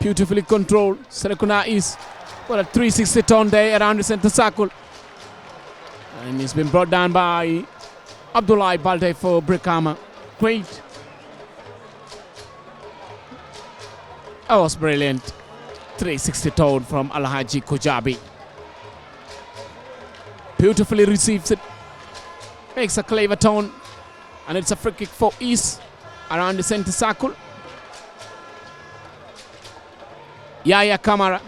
beautifully controlled. Serekunda East, what a 360 turn there around the center circle. And it's been brought down by Abdullah Balde for Brikama. Great. That was brilliant. 360 turn from Al-Haji Kojabi. Beautifully receives it. Makes a clever turn. And it's a free kick for East around the center circle. Yaya Kamara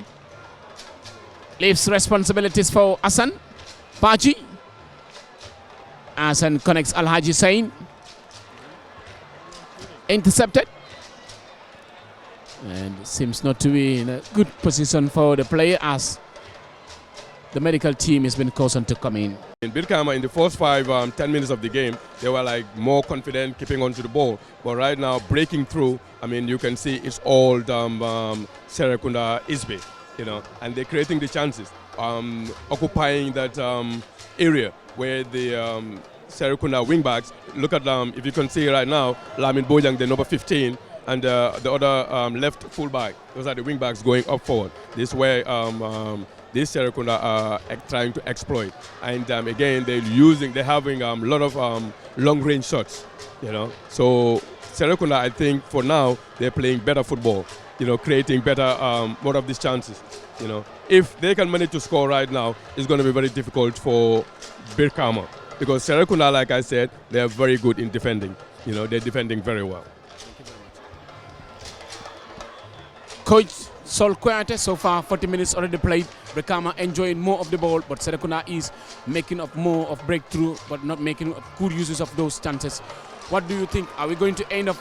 leaves responsibilities for Hassan Baji. Hassan connects Al-Haji Sain. Intercepted. And seems not to be in a good position for the player as the medical team has been chosen to come in. In Brikama, in the first 10 minutes of the game, they were like more confident keeping onto the ball. But right now, breaking through, I mean, you can see it's all Serekunda Isbe, you know, and they're creating the chances, occupying that area where the Serekunda wingbacks. Look at if you can see right now, Lamin Bojang, the number 15, and the other left fullback. Those are the wingbacks going up forward. This is where this Serekunda are trying to exploit, and again they're having a lot of long-range shots, you know. So Serekunda, I think for now they're playing better football, you know, creating better more of these chances, you know. If they can manage to score right now, it's going to be very difficult for Brikama because Serekunda, like I said, they are very good in defending. You know, they're defending very well. Coach Sol Kouyaté, so far 40 minutes already played. Brikama enjoying more of the ball, but Serekunda is making up more of breakthrough, but not making good uses of those chances. What do you think? Are we going to end up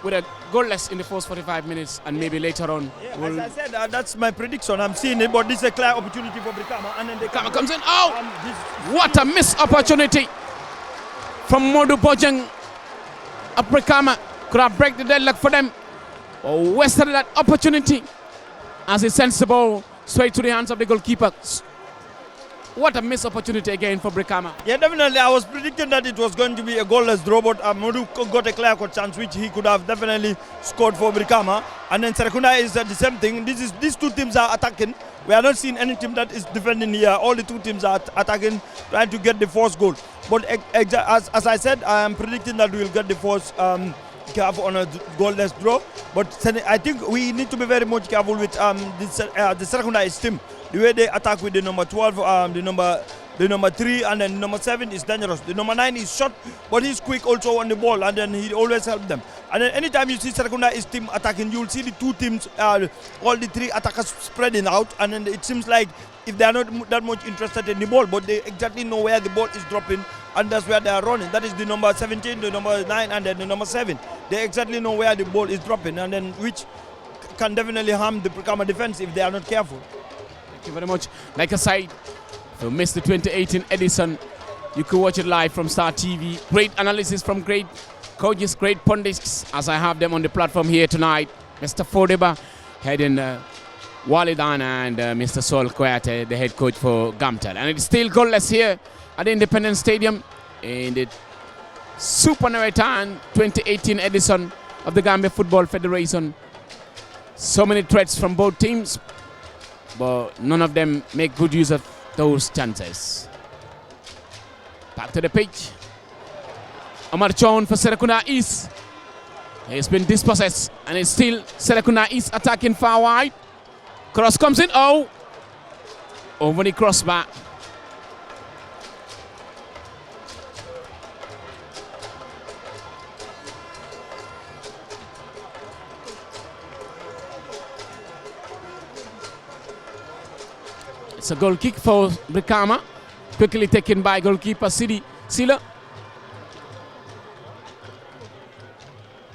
with a goalless in the first 45 minutes and maybe later on? Yeah, as I said, that's my prediction. I'm seeing it, but this is a clear opportunity for Brikama. And then Brikama comes in. Oh! What a missed opportunity from Modu Bojang of Brikama. Could have break the deadlock for them. Oh, wasted that opportunity as he sends the ball straight to the hands of the goalkeeper. what a missed opportunity again for Brikama. Yeah, definitely. I was predicting that it was going to be a goalless draw, but Modu got a clear-cut chance, which he could have definitely scored for Brikama. And then Serekunda is the same thing. These two teams are attacking. We are not seeing any team that is defending here. All the two teams are attacking, trying to get the first goal. But as I said, I am predicting that we will get the first careful on a goalless draw. But I think we need to be very much careful with the Serekunda team. The way they attack with the number 12, the number 3, and then number 7 is dangerous. The number 9 is short, but he's quick also on the ball, and then he always helps them. And then anytime you see Serekunda's team attacking, you'll see the two teams, all the 3 attackers spreading out, and then it seems like if they are not that much interested in the ball, but they exactly know where the ball is dropping, and that's where they are running. That is the number 17, the number 9, and then the number 7. They exactly know where the ball is dropping, and then which can definitely harm the Brikama defense if they are not careful. Thank you very much. Like I said, if you missed the 2018 edition, you can watch it live from Star TV. Great analysis from great coaches, great pundits, as I have them on the platform here tonight. Mr. Fodeba, heading Nawetaan, and Mr. Sol Koyate, the head coach for Gamtel. And it's still goalless here at the Independence Stadium in the Super Nawetaan 2018 edition of the Gambia Football Federation. So many threats from both teams, but none of them make good use of those chances. Back to the pitch. Omar Chon for Serekunda East. He's been dispossessed, and it's still Serekunda East attacking far wide. Cross comes in. Oh! Over the crossbar. It's a goal kick for Brikama. Quickly taken by goalkeeper Sila.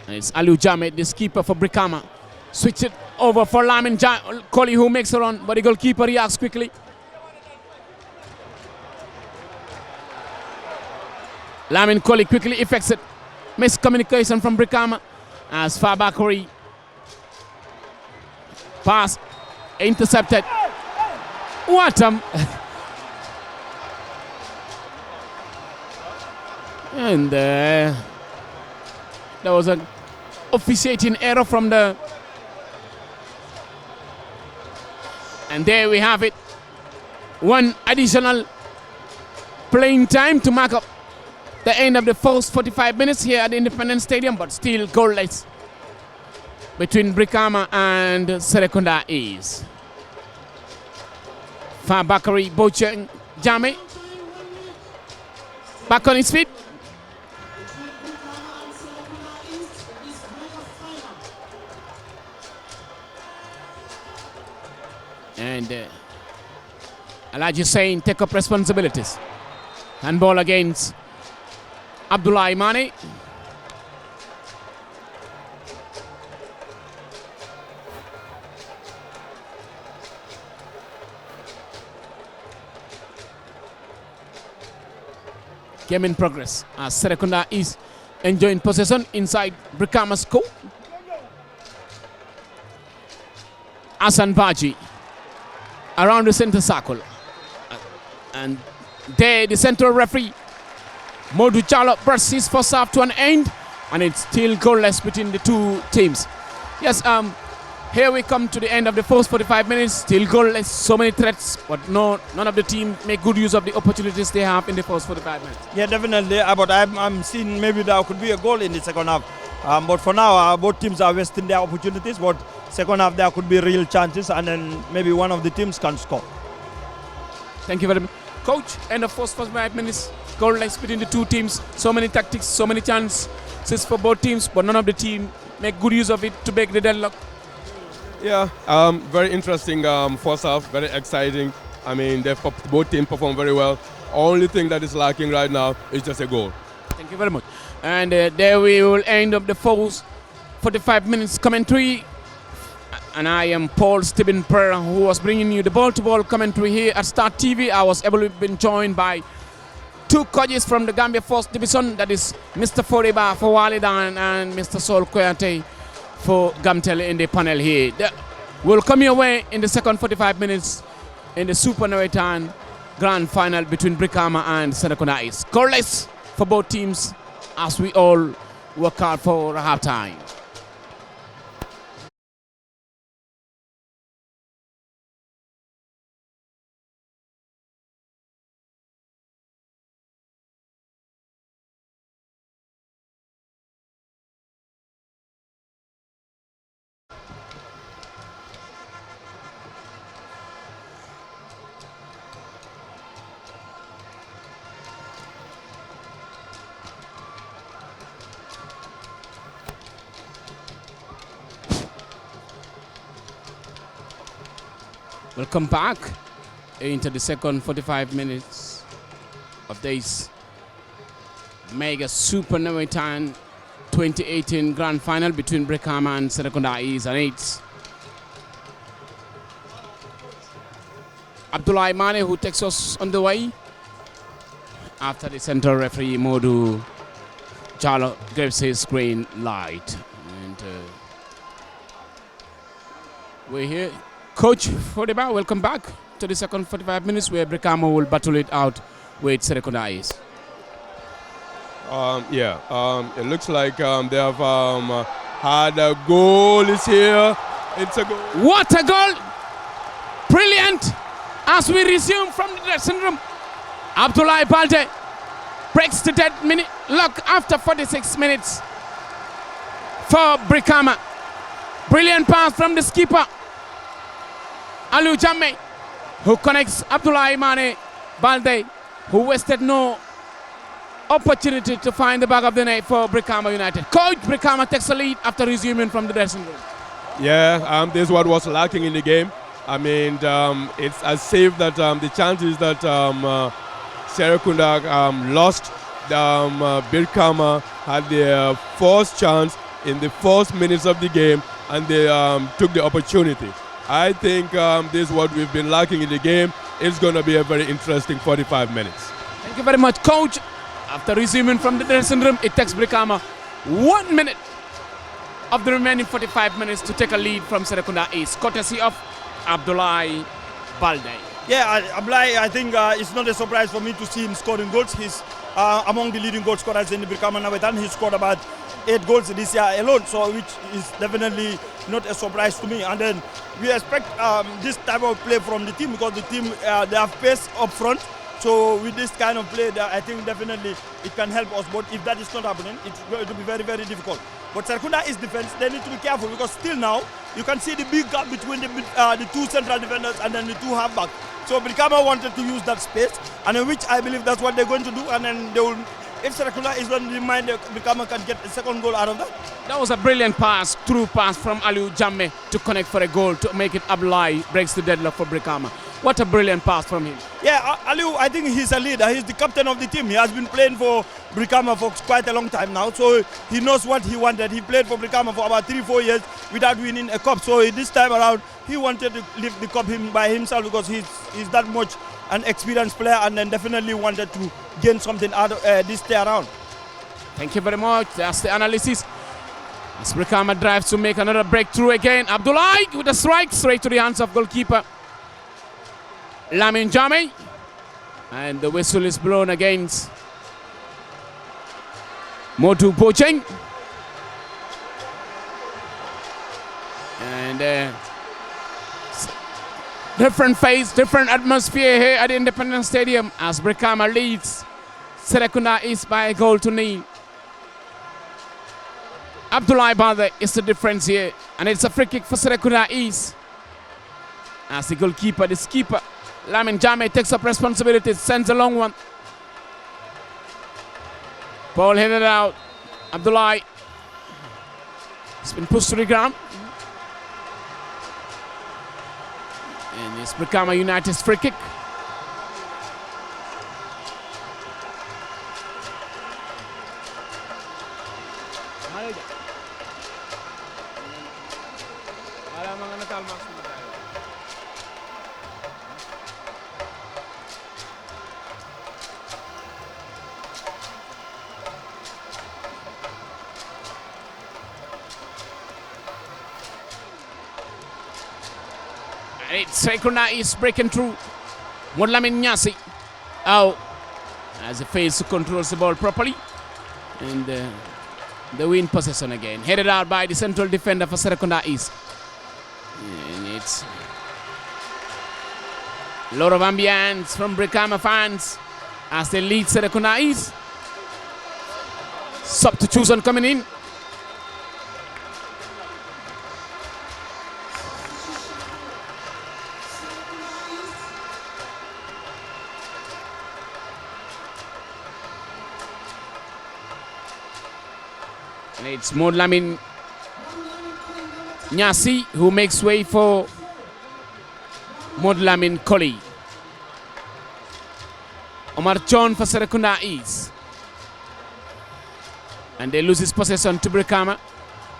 And it's Aliu Jamed, this keeper for Brikama. Switch it over for Lamin Koli, who makes a run, but the goalkeeper reacts quickly. Lamin Koli quickly effects it. Miscommunication from Brikama as Fabakori. Pass intercepted. What and there was an officiating error from the, and there we have it. One additional playing time to mark up the end of the first 45 minutes here at the Independence Stadium, but still goalless between Brikama and Serekunda East. Fabakari Bocheng Jame back on his feet. And Alaji saying take up responsibilities. Handball against Abdullah Imani. Game in progress as Serekunda is enjoying possession inside Brikama's goal. Asan Baji around the center circle. And there the central referee Modu Chalo brings his first half to an end, and it's still goalless between the two teams. Yes, here we come to the end of the first 45 minutes, still goalless, so many threats, but none of the team make good use of the opportunities they have in the first 45 minutes. Yeah, definitely, but I'm seeing maybe there could be a goal in the second half. But for now, both teams are wasting their opportunities, but second half there could be real chances, and then maybe one of the teams can score. Thank you very much. Coach, end of first 45 minutes, goalless between the two teams, so many tactics, so many chances for both teams, but none of the team make good use of it to break the deadlock. Yeah, very interesting first half, very exciting. I mean, both teams perform very well. Only thing that is lacking right now is just a goal. Thank you very much. And there we will end up the first 45 minutes commentary. And I am Paul Stephen Pereira, who was bringing you the ball-to-ball commentary here at Star TV. I was able to be joined by two coaches from the Gambia First Division, that is Mr. Fodeba for Nawetaan and Mr. Sol Koyate for Gamtel in the panel here. We'll come your way in the second 45 minutes in the Super Nawetaan grand final between Brikama and Serekunda East. Scoreless for both teams as we all work hard for halftime. Welcome back into the second 45 minutes of this Mega Super Nawetaan 2018 Grand Final between Brikama and Serekunda East and 8. Abdullah Mane, who takes us on the way after the central referee Modu Jalo gives his green light. And we're here. Coach Fodeba, welcome back to the second 45 minutes where Brikama will battle it out with Serekunda East. It looks like they have had a goal is here. It's a goal. What a goal! Brilliant! As we resume from the dressing room, Abdullah Balde breaks the dead minute lock after 46 minutes for Brikama. Brilliant pass from the skipper, Aliu Jammeh, who connects Abdullah Mane Balde, who wasted no opportunity to find the back of the net for Brikama United. Coach, Brikama takes the lead after resuming from the dressing room. Yeah, this is what was lacking in the game. I mean, it's as if that the chances that Serekunda lost, Brikama had their first chance in the first minutes of the game, and they took the opportunity. I think this is what we've been lacking in the game. It's going to be a very interesting 45 minutes. Thank you very much, Coach. After resuming from the dressing room, it takes Brikama 1 minute of the remaining 45 minutes to take a lead from Serekunda East, courtesy of Abdullah Balde. Yeah, Abdullah, I think it's not a surprise for me to see him scoring goals. He's among the leading goal scorers in the Brikama Nawetaan. He scored about 8 goals this year alone, so which is definitely not a surprise to me. And then we expect this type of play from the team because the team they have pace up front. So with this kind of play, I think definitely it can help us. But if that is not happening, it's going to be very, very difficult. But Serekunda is defense. They need to be careful because still now you can see the big gap between the two central defenders and then the two halfbacks. So Brikama wanted to use that space, and in which I believe that's what they're going to do. And then they will, if Serekunda is going to remind, Brikama can get a second goal out of that. That was a brilliant pass, through pass from Aliu Jammeh to connect for a goal to make it Abdullah breaks the deadlock for Brikama. What a brilliant pass from him. Yeah, Aliu, I think he's a leader. He's the captain of the team. He has been playing for Brikama for quite a long time now, so he knows what he wanted. He played for Brikama for about 3-4 years without winning a cup. So this time around, he wanted to lift the cup by himself because he's that much an experienced player, and then definitely wanted to gain something out of this day around. Thank you very much. That's the analysis. As Brikama drives to make another breakthrough again. Abdullah with a strike straight to the hands of goalkeeper Lamin Jammeh. And the whistle is blown against Motu Pocheng. And different phase, different atmosphere here at the Independence Stadium as Brikama leads Serekunda East by a goal to nil. Abdullah Balde is the difference here, and it's a free kick for Serekunda East. As the goalkeeper, the skipper, Lamin Jammeh takes up responsibility, sends a long one. Ball headed out. Abdullah has been pushed to the ground. And it's Brikama United's free kick. Serekunda is breaking through. Modlamin Nyasi out as the face controls the ball properly. And they win possession again. Headed out by the central defender for Serekunda East. And it's a lot of ambience from Brikama fans as they lead Serekunda East. Substitution coming in. And it's Modlamin Nyasi who makes way for Modlamin Koli. Omar John for Serekunda East. And they lose his possession to Brikama.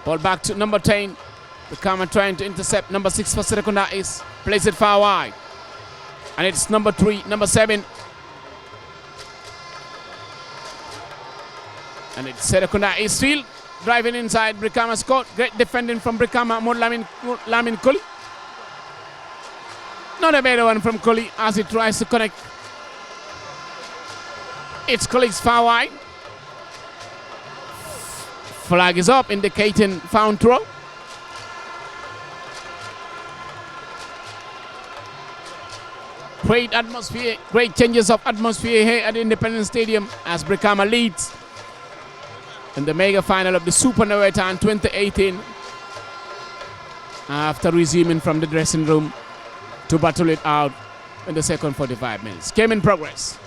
Ball back to number 10. Brikama trying to intercept number 6 for Serekunda East. Plays it far wide. And it's number 3, number 7. And it's Serekunda East field. Driving inside Brikama's court. Great defending from Brikama. Lamin Koli. Not a better one from Koli as he tries to connect. It's Koli's far wide. Flag is up indicating foul throw. Great atmosphere, great changes of atmosphere here at Independence Stadium as Brikama leads in the mega final of the Super Nawetaan 2018 after resuming from the dressing room to battle it out in the second 45 minutes. Game in progress.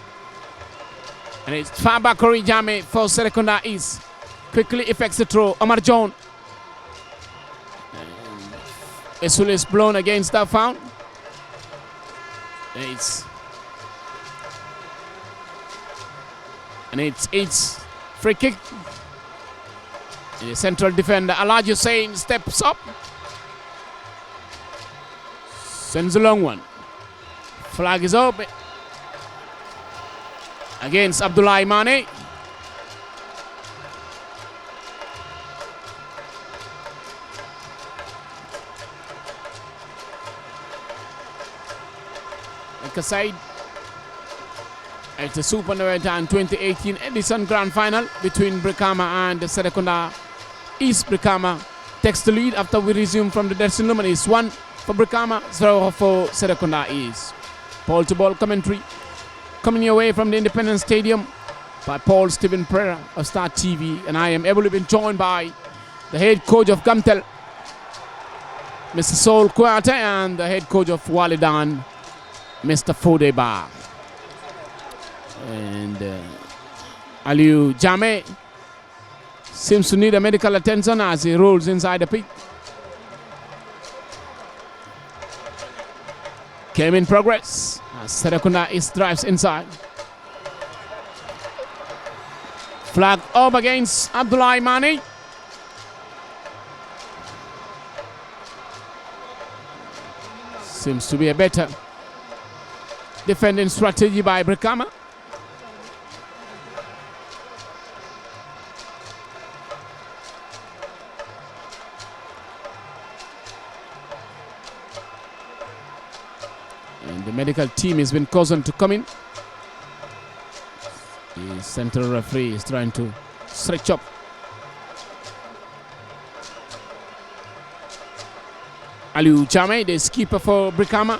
And it's Fabakori Jame for Serekunda East. Quickly effects the throw. Omar John. Esul is blown against that foul. It's free kick. And the central defender Alaj Hussain steps up. Sends a long one. Flag is up against Abdullah Mane. Aside at the Super Nawetaan 2018 Edison Grand Final between Brikama and Serekunda East. Brikama takes the lead after we resume from the dressing room, and it's 1 for Brikama, 0 for Serekunda East. Ball to ball commentary coming your way from the Independence Stadium by Paul Stephen Pereira of Star TV, and I am able to be joined by the head coach of Gamtel, Mr. Sol Kouate, and the head coach of Walidan, Mr. Fodeba. And Aliou Jame seems to need a medical attention as he rolls inside the pit. Game in progress as Serekunda East drives inside. Flag up against Abdullah Mane. Seems to be a better defending strategy by Brikama. And the medical team has been chosen to come in. The central referee is trying to stretch up. Aliou Jame, the skipper for Brikama.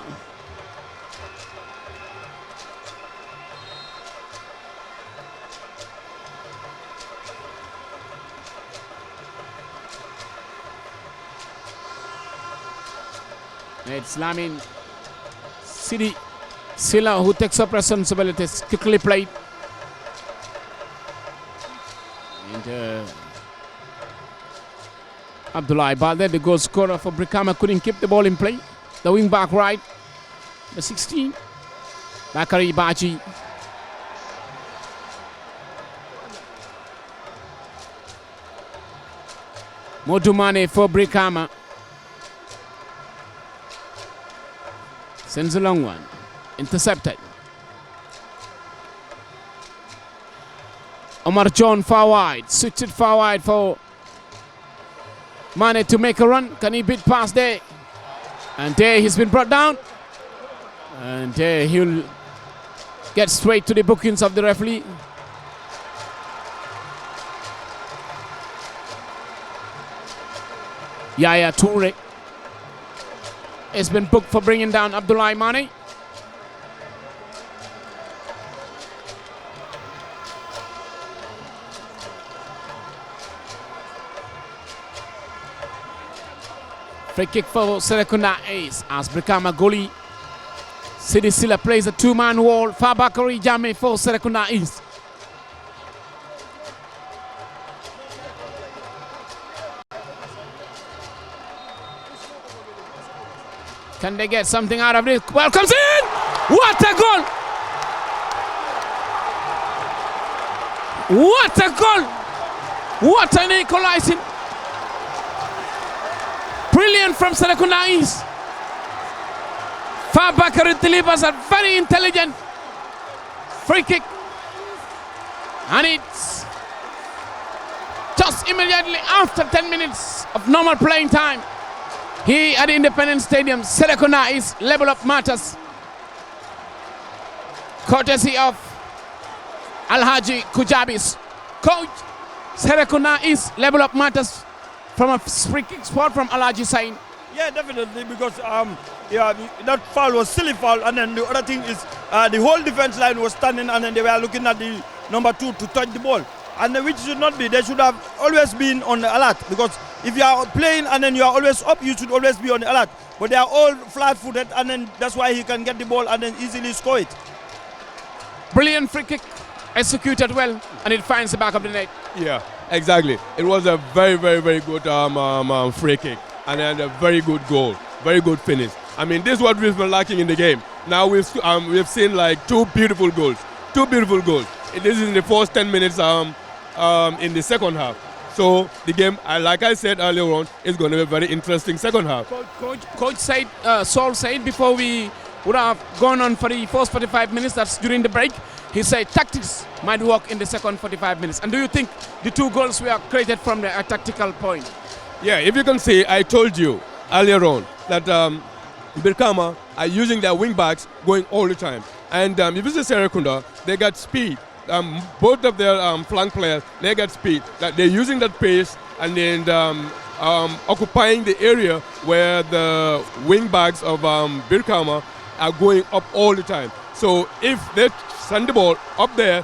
It's Lamin Sidi Silla who takes up responsibilities. Quickly played. And Abdullah Balde, the goal scorer for Brikama, couldn't keep the ball in play. The wing back right, the 16, Bakari Baji. Modumane for Brikama. Sends a long one. Intercepted. Omar John far wide. Switched it far wide for Mane to make a run. Can he beat past there? And there he's been brought down. And there he'll Get straight to the bookings of the referee. Yaya Toure has been booked for bringing down Abdullah Mane. Free kick for Serekunda Ace as Brikama goalie Sidi Silla plays a two-man wall. Fabakary Jammeh for Serekunda East. Can they get something out of this? Ball comes in! What a goal! What a goal! What an equalizing! Brilliant from Serekunda East. Fabakary delivers a very intelligent free kick. And it's just immediately after 10 minutes of normal playing time. Here at the Independence Stadium, Serekunda East level up matters. Courtesy of Alhaji Kujabis. Coach, Serekunda East level up matters from a free kick spot from Alhaji Sain. Yeah, definitely, because yeah, that foul was silly foul, and then the other thing is the whole defense line was standing, and then they were looking at the number 2 to touch the ball, and which should not be. They should have always been on the alert, because if you are playing and then you are always up, you should always be on the alert. But they are all flat-footed, and then that's why he can get the ball and then easily score it. Brilliant free kick, executed well, and it finds the back of the net. Yeah, exactly. It was a very, very, very good free kick, and then a very good goal, very good finish. I mean, this is what we've been lacking in the game. Now we've seen like two beautiful goals. This is in the first 10 minutes in the second half. So the game, like I said earlier on, is going to be a very interesting second half. Coach said, Saul said before we would have gone on for the first 45 minutes, that's during the break, he said tactics might work in the second 45 minutes. And do you think the 2 goals were created from a tactical point? Yeah, if you can see, I told you earlier on that Brikama are using their wing backs going all the time. And if you see Serekunda, they got speed. Both of their flank players, they got speed. That they're using that pace and then occupying the area where the wing backs of Brikama are going up all the time. So if they send the ball up there,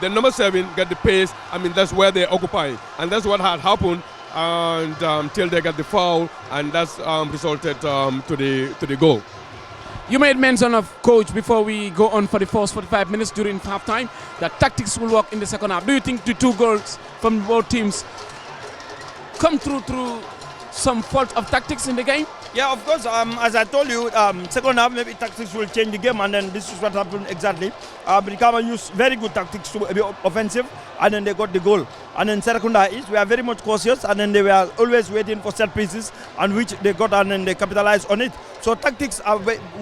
the number 7 get the pace. I mean, that's where they're occupying. And that's what had happened until they got the foul, and that's resulted to the goal. You made mention of, Coach, before we go on for the first 45 minutes during halftime, that tactics will work in the second half. Do you think the 2 goals from both teams come through some fault of tactics in the game? Yeah, of course. As I told you, second half maybe tactics will change the game, and then this is what happened exactly. Brikama used very good tactics to be offensive, and then they got the goal. And then Serekunda East, we are very much cautious, and then they were always waiting for set pieces, and which they got, and then they capitalized on it. So tactics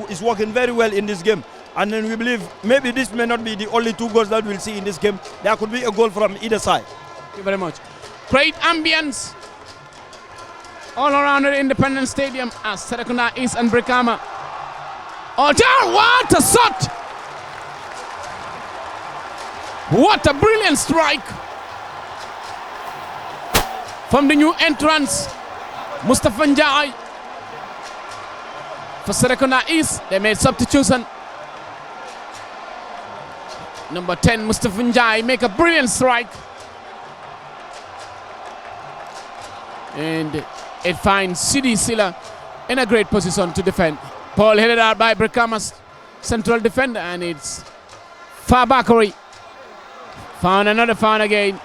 is working very well in this game. And then we believe maybe this may not be the only 2 goals that we'll see in this game. There could be a goal from either side. Thank you very much. Great ambience all around the Independence Stadium as Serekunda East and Brikama. Oh, there, what a shot! What a brilliant strike from the new entrance, Mustafa Njai. For Serekunda East, they made substitution. Number 10, Mustafa Njai, make a brilliant strike. And it finds Sidi Silla in a great position to defend. Paul headed out by Brikama's central defender, and it's Fabakary. Found another foul again.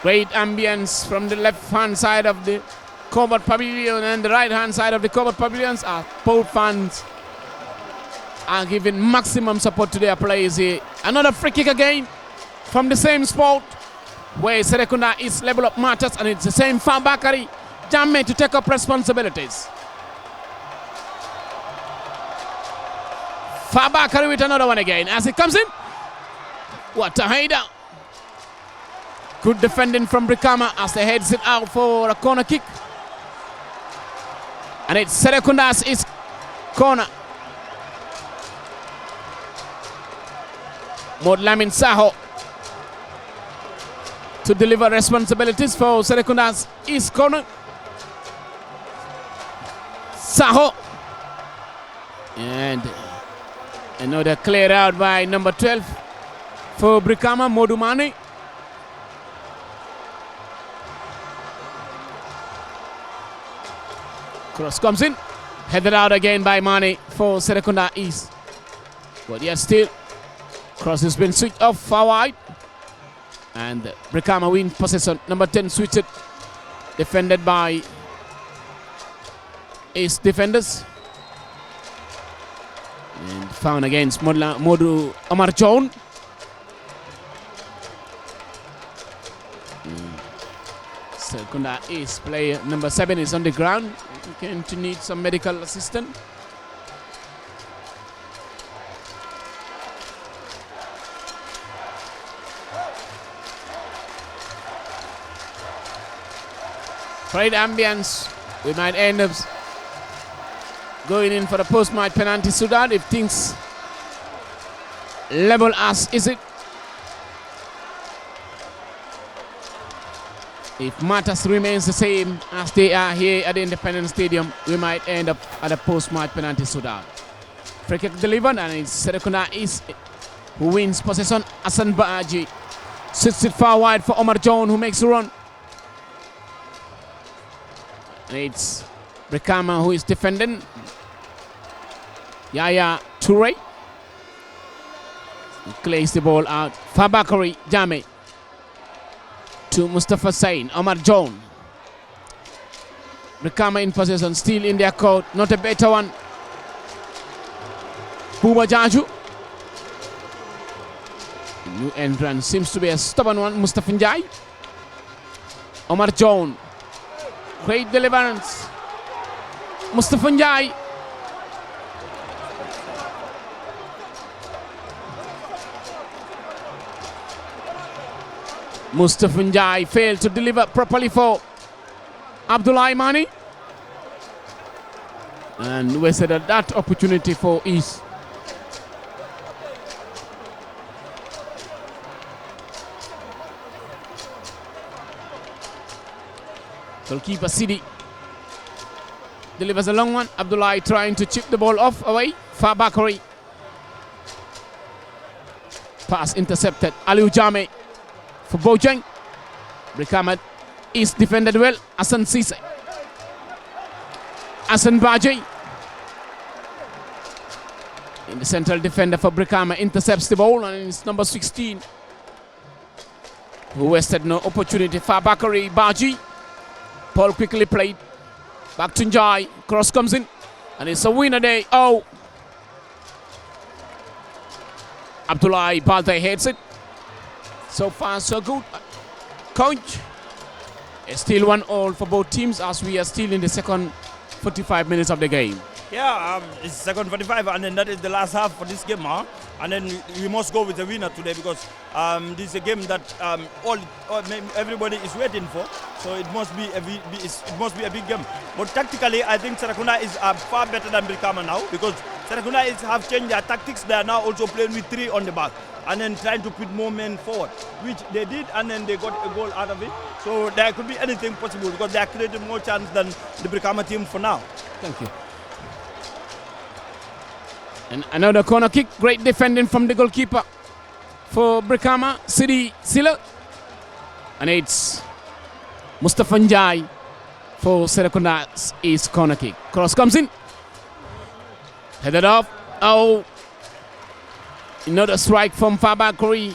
Great ambience from the left-hand side of the covered pavilion and the right-hand side of the covered pavilions. Both fans are giving maximum support to their players here. Another free kick again from the same spot where Serekunda is level up matters, and it's the same Fabakary Jammeh to take up responsibilities. Fabakary with another one again as it comes in. What a header. Good defending from Brikama as they heads it out for a corner kick. And it's Serekunda's is corner. Mod Lamin Saho to deliver responsibilities for Serekunda's East corner. Saho. And another clear out by number 12 for Brikama, Modumani. Cross comes in. Headed out again by Mane for Serekunda East. But yes, still. Cross has been switched off far wide. And Brikama win possession. Number 10 switched. Defended by East defenders. And found against Modu Amar John. Serekunda East player number 7 is on the ground. Going to need some medical assistance. Great ambience. We might end up going in for a post-match penalty shootout if things level as is it. If matters remains the same as they are here at the Independence Stadium, we might end up at a post-match penalty shootout. Free kick delivered, and it's Serekunda East who wins possession. Hassan Baaji sits it far wide for Omar John, who makes a run. And it's Brikama who is defending. Yaya Toure. He plays the ball out. Fabakari Jame to Mustafa Sain. Omar John. Brikama in possession, still in their court. Not a better one. Buba Jaju. New entrant seems to be a stubborn one. Mustafa Njai. Omar John. Great deliverance. Mustafa Njai. Mustafa Njai failed to deliver properly for Abdullah Imani. And wasted that opportunity for East. Goalkeeper Sidi delivers a long one. Abdullah trying to chip the ball off away. Fabakari. Pass intercepted. Aliu Jame for Bojang. Brikama is defended well. Hassan Sise. Hassan Baji. In the central defender for Brikama intercepts the ball, and it's number 16 who wasted no opportunity. Fabakari Baji. Paul quickly played. Back to Njai. Cross comes in. And it's a winner day. Oh. Abdullah Baltai heads it. So far, so good. Coach. It's still 1-1 for both teams as we are still in the second 45 minutes of the game. Yeah, it's second 45, and then that is the last half for this game, huh? And then we must go with the winner today because this is a game that everybody is waiting for. So it must be a big game. But tactically, I think Serekunda is far better than Brikama now because Serekunda have changed their tactics. They are now also playing with 3 on the back and then trying to put more men forward, which they did, and then they got a goal out of it. So there could be anything possible because they are creating more chance than the Brikama team for now. Thank you. And another corner kick. Great defending from the goalkeeper for Brikama, Sidi Sila. And it's Mustafa Njai for Serekunda's East corner kick. Cross comes in. Headed off. Oh. Another strike from Fabakari.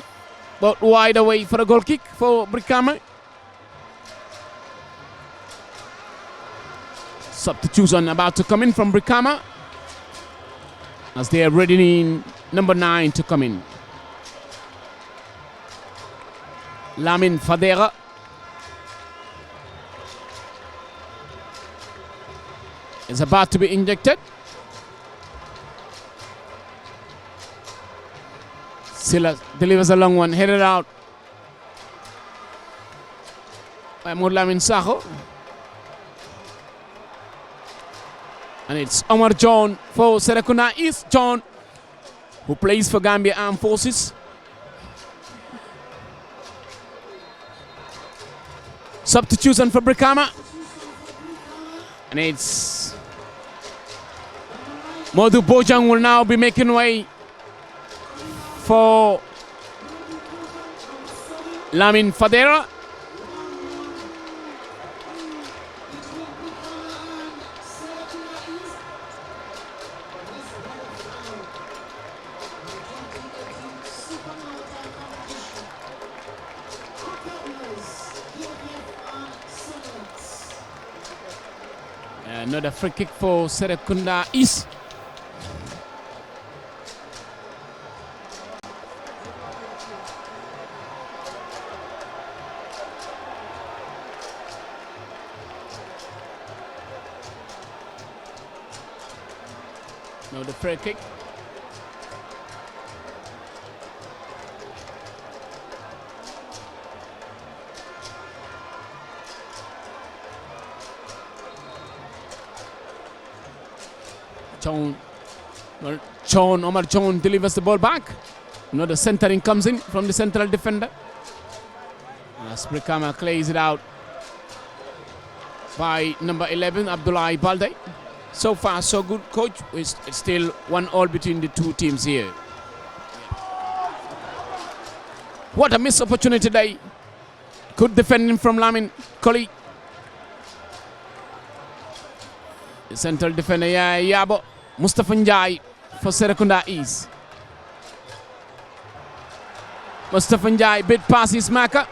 But wide away for a goal kick for Brikama. Substitution about to come in from Brikama, as they are ready in number 9 to come in. Lamin Fadera. Is about to be injected. Silla delivers a long one, headed out by Lamin Saho. And it's Omar John for Serekunda East. John, who plays for Gambia Armed Forces. Substitution for Brikama. And it's Modu Bojang will now be making way for Lamin Fadera. Another free kick for Serekunda East. Now the free kick. Omar John delivers the ball back. Another centering comes in from the central defender. As Brikama clears it out by number 11, Abdullah Balde. So far, so good, coach. It's still 1-1 between the two teams here. What a missed opportunity today. Good defending from Lamin Koli. The central defender, Yabo. Mustafa Njai for Serekunda East. Mustafa Njai bit past his marker.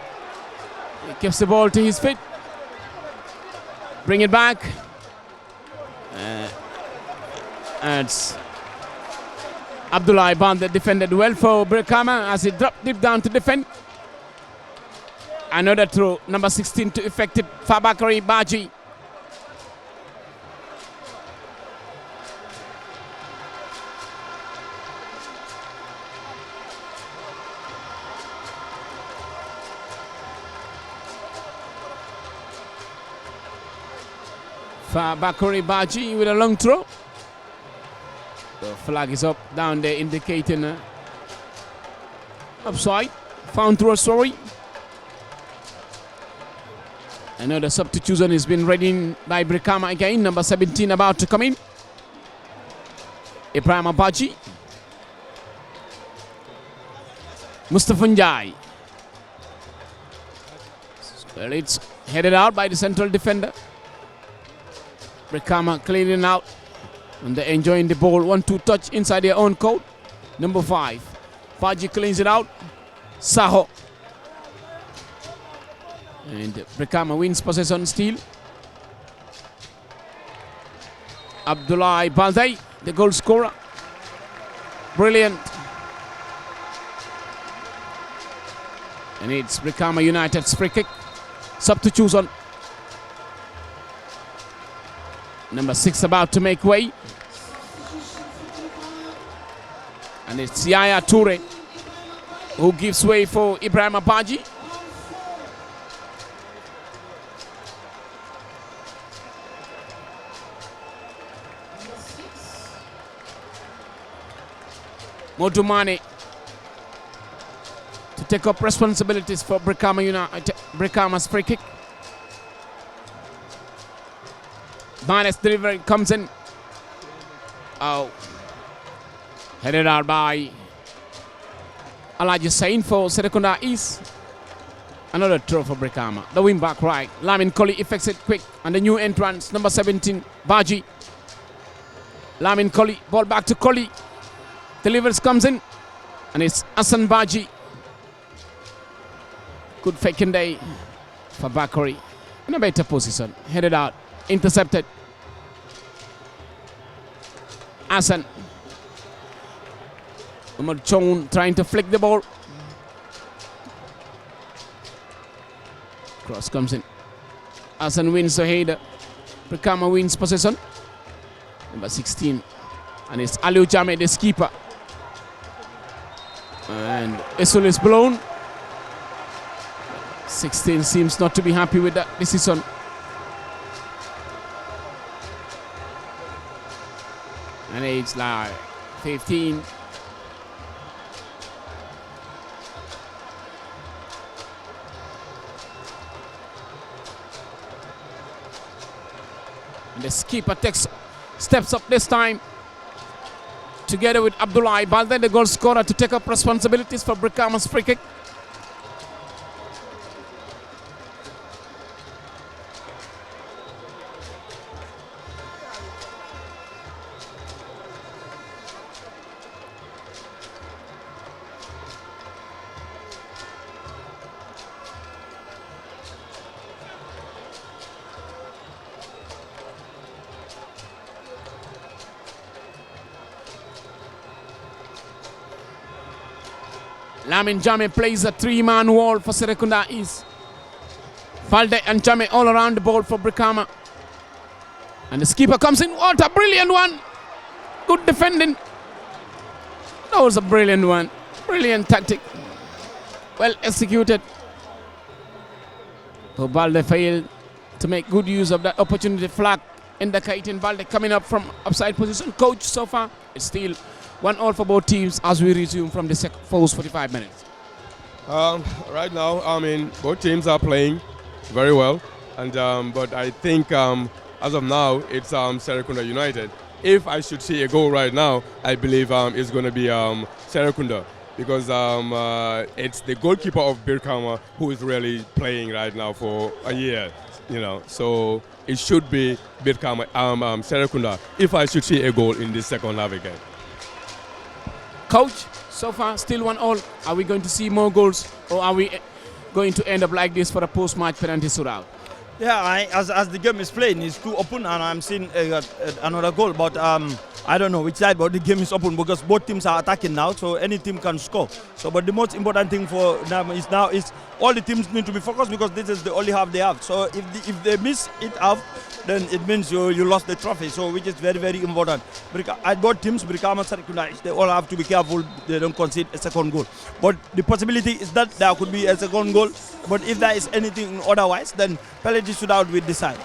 He keeps the ball to his feet. Bring it back. And Abdullah Band defended well for Brikama as he dropped deep down to defend. Another throw, number 16 to effective Fabakari Baji. Bakori Baji with a long throw. The flag is up down there indicating upside. Found through a story. Another substitution has been ready by Brikama again. Number 17 about to come in. Ibrahim Abaji. Mustafa Njai. Well, it's headed out by the central defender. Brikama cleaning out and they're enjoying the ball. 1-2 touch inside their own court. Number 5. Paji cleans it out. Saho. And Brikama wins possession still. Abdullah Balday, the goal scorer. Brilliant. And it's Brikama United's free kick. Substitution. Number 6 about to make way. And it's Yaya Toure who gives way for Ibrahim Abaji. Modumane to take up responsibilities for Brikama United. Brikama's free kick. Manes delivery comes in. Oh. Headed out by Elijah Sain for Serekunda East. Another throw for Brikama. The wing back right. Lamin Koli effects it quick. And the new entrance, number 17, Baji. Lamin Koli, ball back to Koli. Delivers comes in. And it's Hassan Baji. Good faking day for Bakari. In a better position. Headed out. Intercepted. Hassan. Umar Chong trying to flick the ball. Cross comes in. Hassan wins the header. Brikama wins possession. Number 16. And it's Aliou Jame, the skipper. And whistle is blown. 16 seems not to be happy with that decision. it's like 15. And the skipper steps up this time, together with Abdullah Balde, the goal scorer, to take up responsibilities for Brikama's free kick. Lamin Jame plays a 3-man wall for Serekunda East. Balde and Jame all around the ball for Brikama. And the skipper comes in. What a brilliant one! Good defending. That was a brilliant one. Brilliant tactic. Well executed. So Balde failed to make good use of that opportunity. Flag indicating Balde coming up from upside position. Coach, so far, it's still 1-1 for both teams as we resume from the first 45 minutes. Right now, I mean, both teams are playing very well, and but I think as of now, it's Serekunda United. If I should see a goal right now, I believe it's going to be Serekunda, because it's the goalkeeper of Brikama who is really playing right now for a year, you know. So it should be Brikama, Serekunda, if I should see a goal in this second half again. Coach, so far still 1-1. Are we going to see more goals, or are we going to end up like this for a post-match penalty shootout? Yeah, as the game is playing, it's too open, and I'm seeing another goal. But I don't know which side, but the game is open because both teams are attacking now, so any team can score. So, but the most important thing for them is now is all the teams need to be focused, because this is the only half they have. So if they miss it half, then it means you lost the trophy. So which is very, very important. At both teams, Brikama and Serekunda, they all have to be careful they don't concede a second goal. But the possibility is that there could be a second goal. But if there is anything otherwise, then penalty shootout will decide.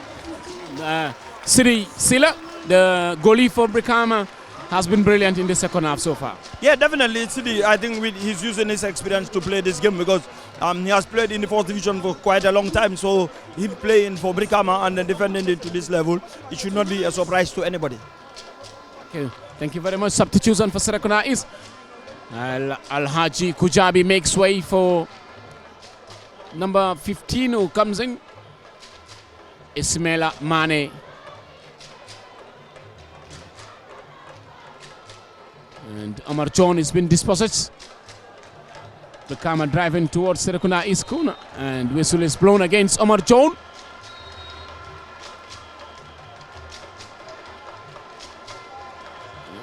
Siri Sila, the goalie for Brikama, has been brilliant in the second half so far. Yeah, definitely. Sidi, I think he's using his experience to play this game, because he has played in the 4th division for quite a long time. So him playing for Brikama and then defending it to this level, it should not be a surprise to anybody. Okay, thank you very much. Substitution for Serekunda is Al-Haji Kujabi makes way for number 15 who comes in, Ismaila Mane. And Omar John has been dispossessed. Brikama driving towards Serekunda East corner, and whistle is blown against Omar John.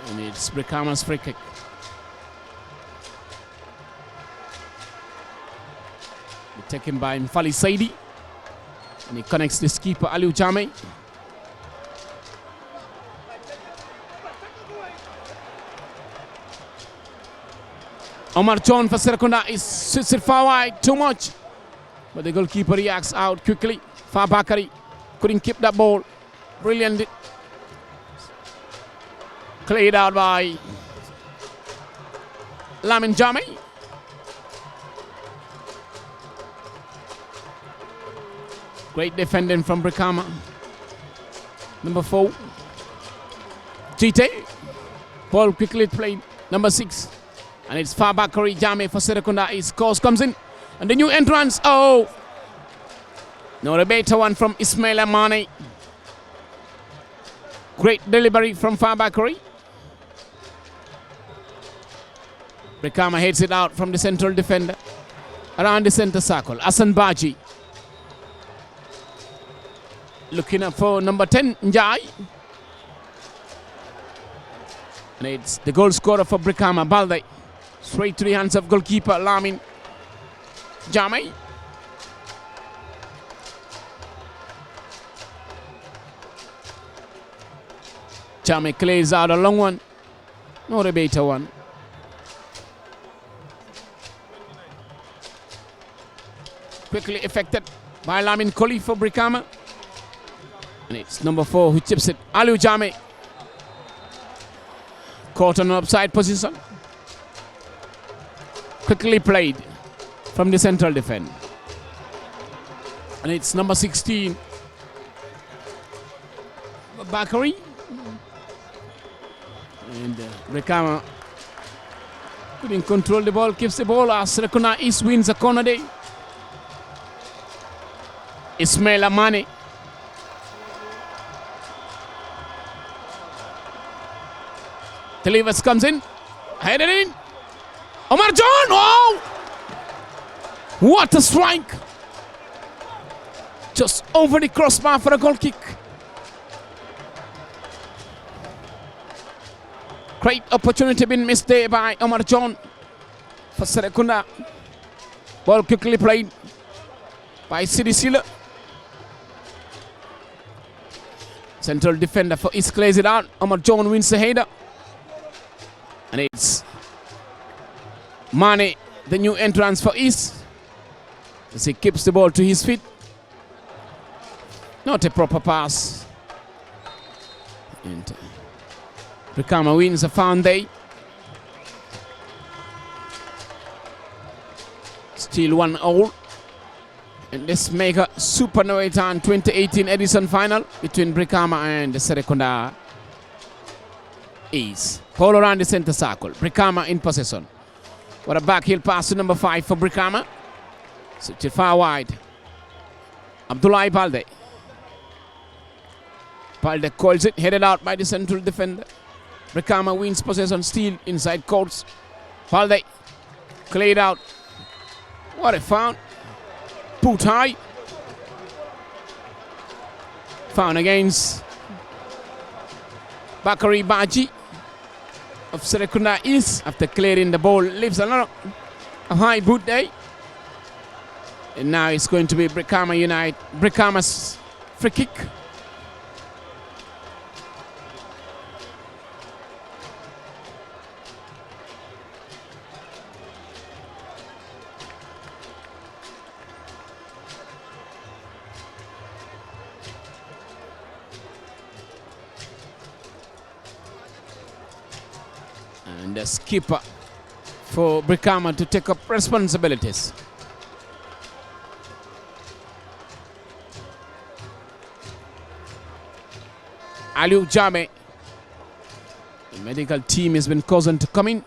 And it's Brikama's free kick. Taken by Mfali Saidi, and he connects the keeper Aliou Jame. Omar John for Serekunda is sits it far wide, too much, but the goalkeeper reacts out quickly. Far Bakari couldn't keep that ball. Brilliant, cleared out by Lamin Jame. Great defending from Brikama. Number 4, Jite. Ball quickly played. Number 6. And it's Fabakari Jame for Serekunda. His course comes in. And the new entrance. Oh! No, a better one from Ismaila Mane. Great delivery from Fabakari. Brikama heads it out from the central defender. Around the center circle. Hassan Baji. Looking up for number 10, Njai. And it's the goal scorer for Brikama, Balde. Straight to the hands of goalkeeper Lamin Jame. Jame clears out a long one. Not a better one. Quickly effected by Lamin Koli for Brikama. And it's number 4 who chips it. Aliou Jame. Caught on an upside position. Quickly played from the central defense. And it's number 16. Bakari. And Brikama couldn't control the ball, keeps the ball as Serekunda East wins a corner day. Ismail Amani. Telivas comes in, headed in. Omar John, oh! What a strike! Just over the crossbar for a goal kick. Great opportunity been missed there by Omar John for Serekunda. Ball quickly played by Sidi Sila. Central defender for East clears it out. Omar John wins the header. And it's Mane, the new entrance for East, as he keeps the ball to his feet. Not a proper pass. And Brikama wins a found day. Still 1-0. And let's make a Super Nawetaan 2018 edition final between Brikama and Serekunda East. All around the center circle. Brikama in possession. What a backheel pass to number 5 for Brikama. Switch it far wide. Abdullah Balde. Balde calls it, headed out by the central defender. Brikama wins possession, still inside courts. Balde cleared out. What a foul. Put high. Foul against Bakari Baji of Serekunda East after clearing the ball. Leaves a high boot day. And now it's going to be Brikama United. Brikama's free kick. And the skipper for Brikama to take up responsibilities. Aliou Jame, the medical team has been chosen to come in.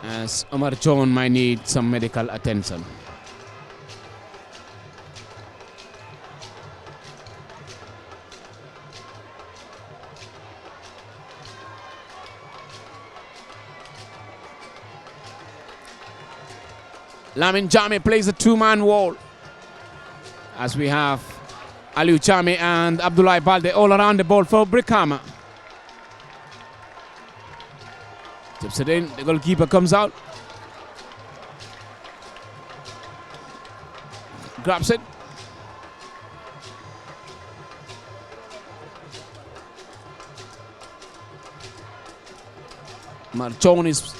As Omar John might need some medical attention. Lamin Jame plays a two-man wall. As we have Aliou Jame and Abdullah Balde all around the ball for Brikama. Tips it in, the goalkeeper comes out. Grabs it. Marchon is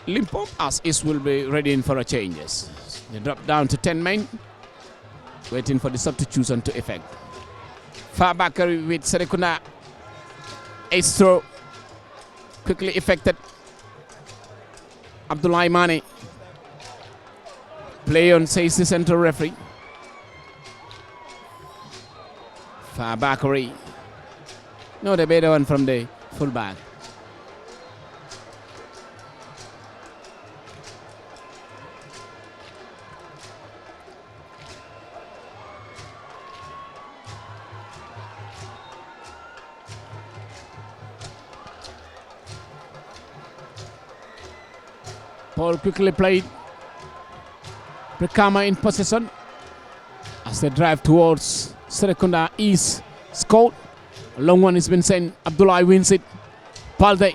limp up as East will be ready in for a changes. They drop down to 10 men, waiting for the substitution to effect. Far back with Serekunda. Ace throw, quickly effected. Abdullah Mane. Play on, says the central referee. Far back, no, the better one from the full back. Ball quickly played. Brikama in possession as they drive towards Serekunda East. Scout. A long one has been sent. Abdullah wins it. Balde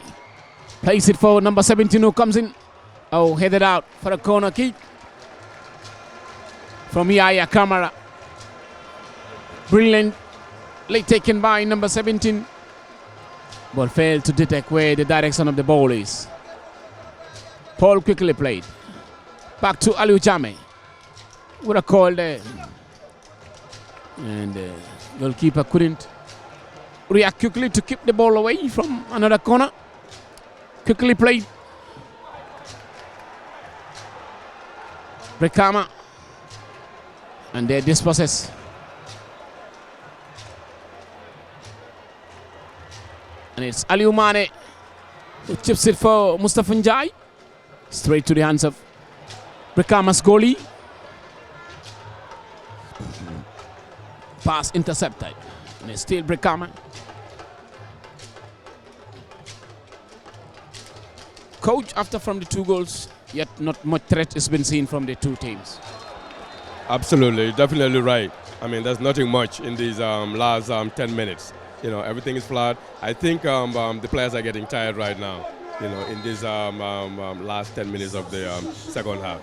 plays it for number 17 who comes in. Oh, headed out for a corner kick from Yaya Kamara. Brilliantly taken by number 17. Ball failed to detect where the direction of the ball is. Paul quickly played. Back to Aliou Jame. What a call there. And Goalkeeper couldn't react quickly to keep the ball away from another corner. Quickly played. Brikama. And they dispossess. And it's Aliou Mane who chips it for Mustafa Njai. Straight to the hands of Brikama's goalie. Pass intercepted. And it's still Brikama. Coach, after from the 2 goals, yet not much threat has been seen from the 2 teams. Absolutely, definitely right. I mean, there's nothing much in these last 10 minutes. You know, everything is flat. I think the players are getting tired right now, you know, in these last 10 minutes of the second half.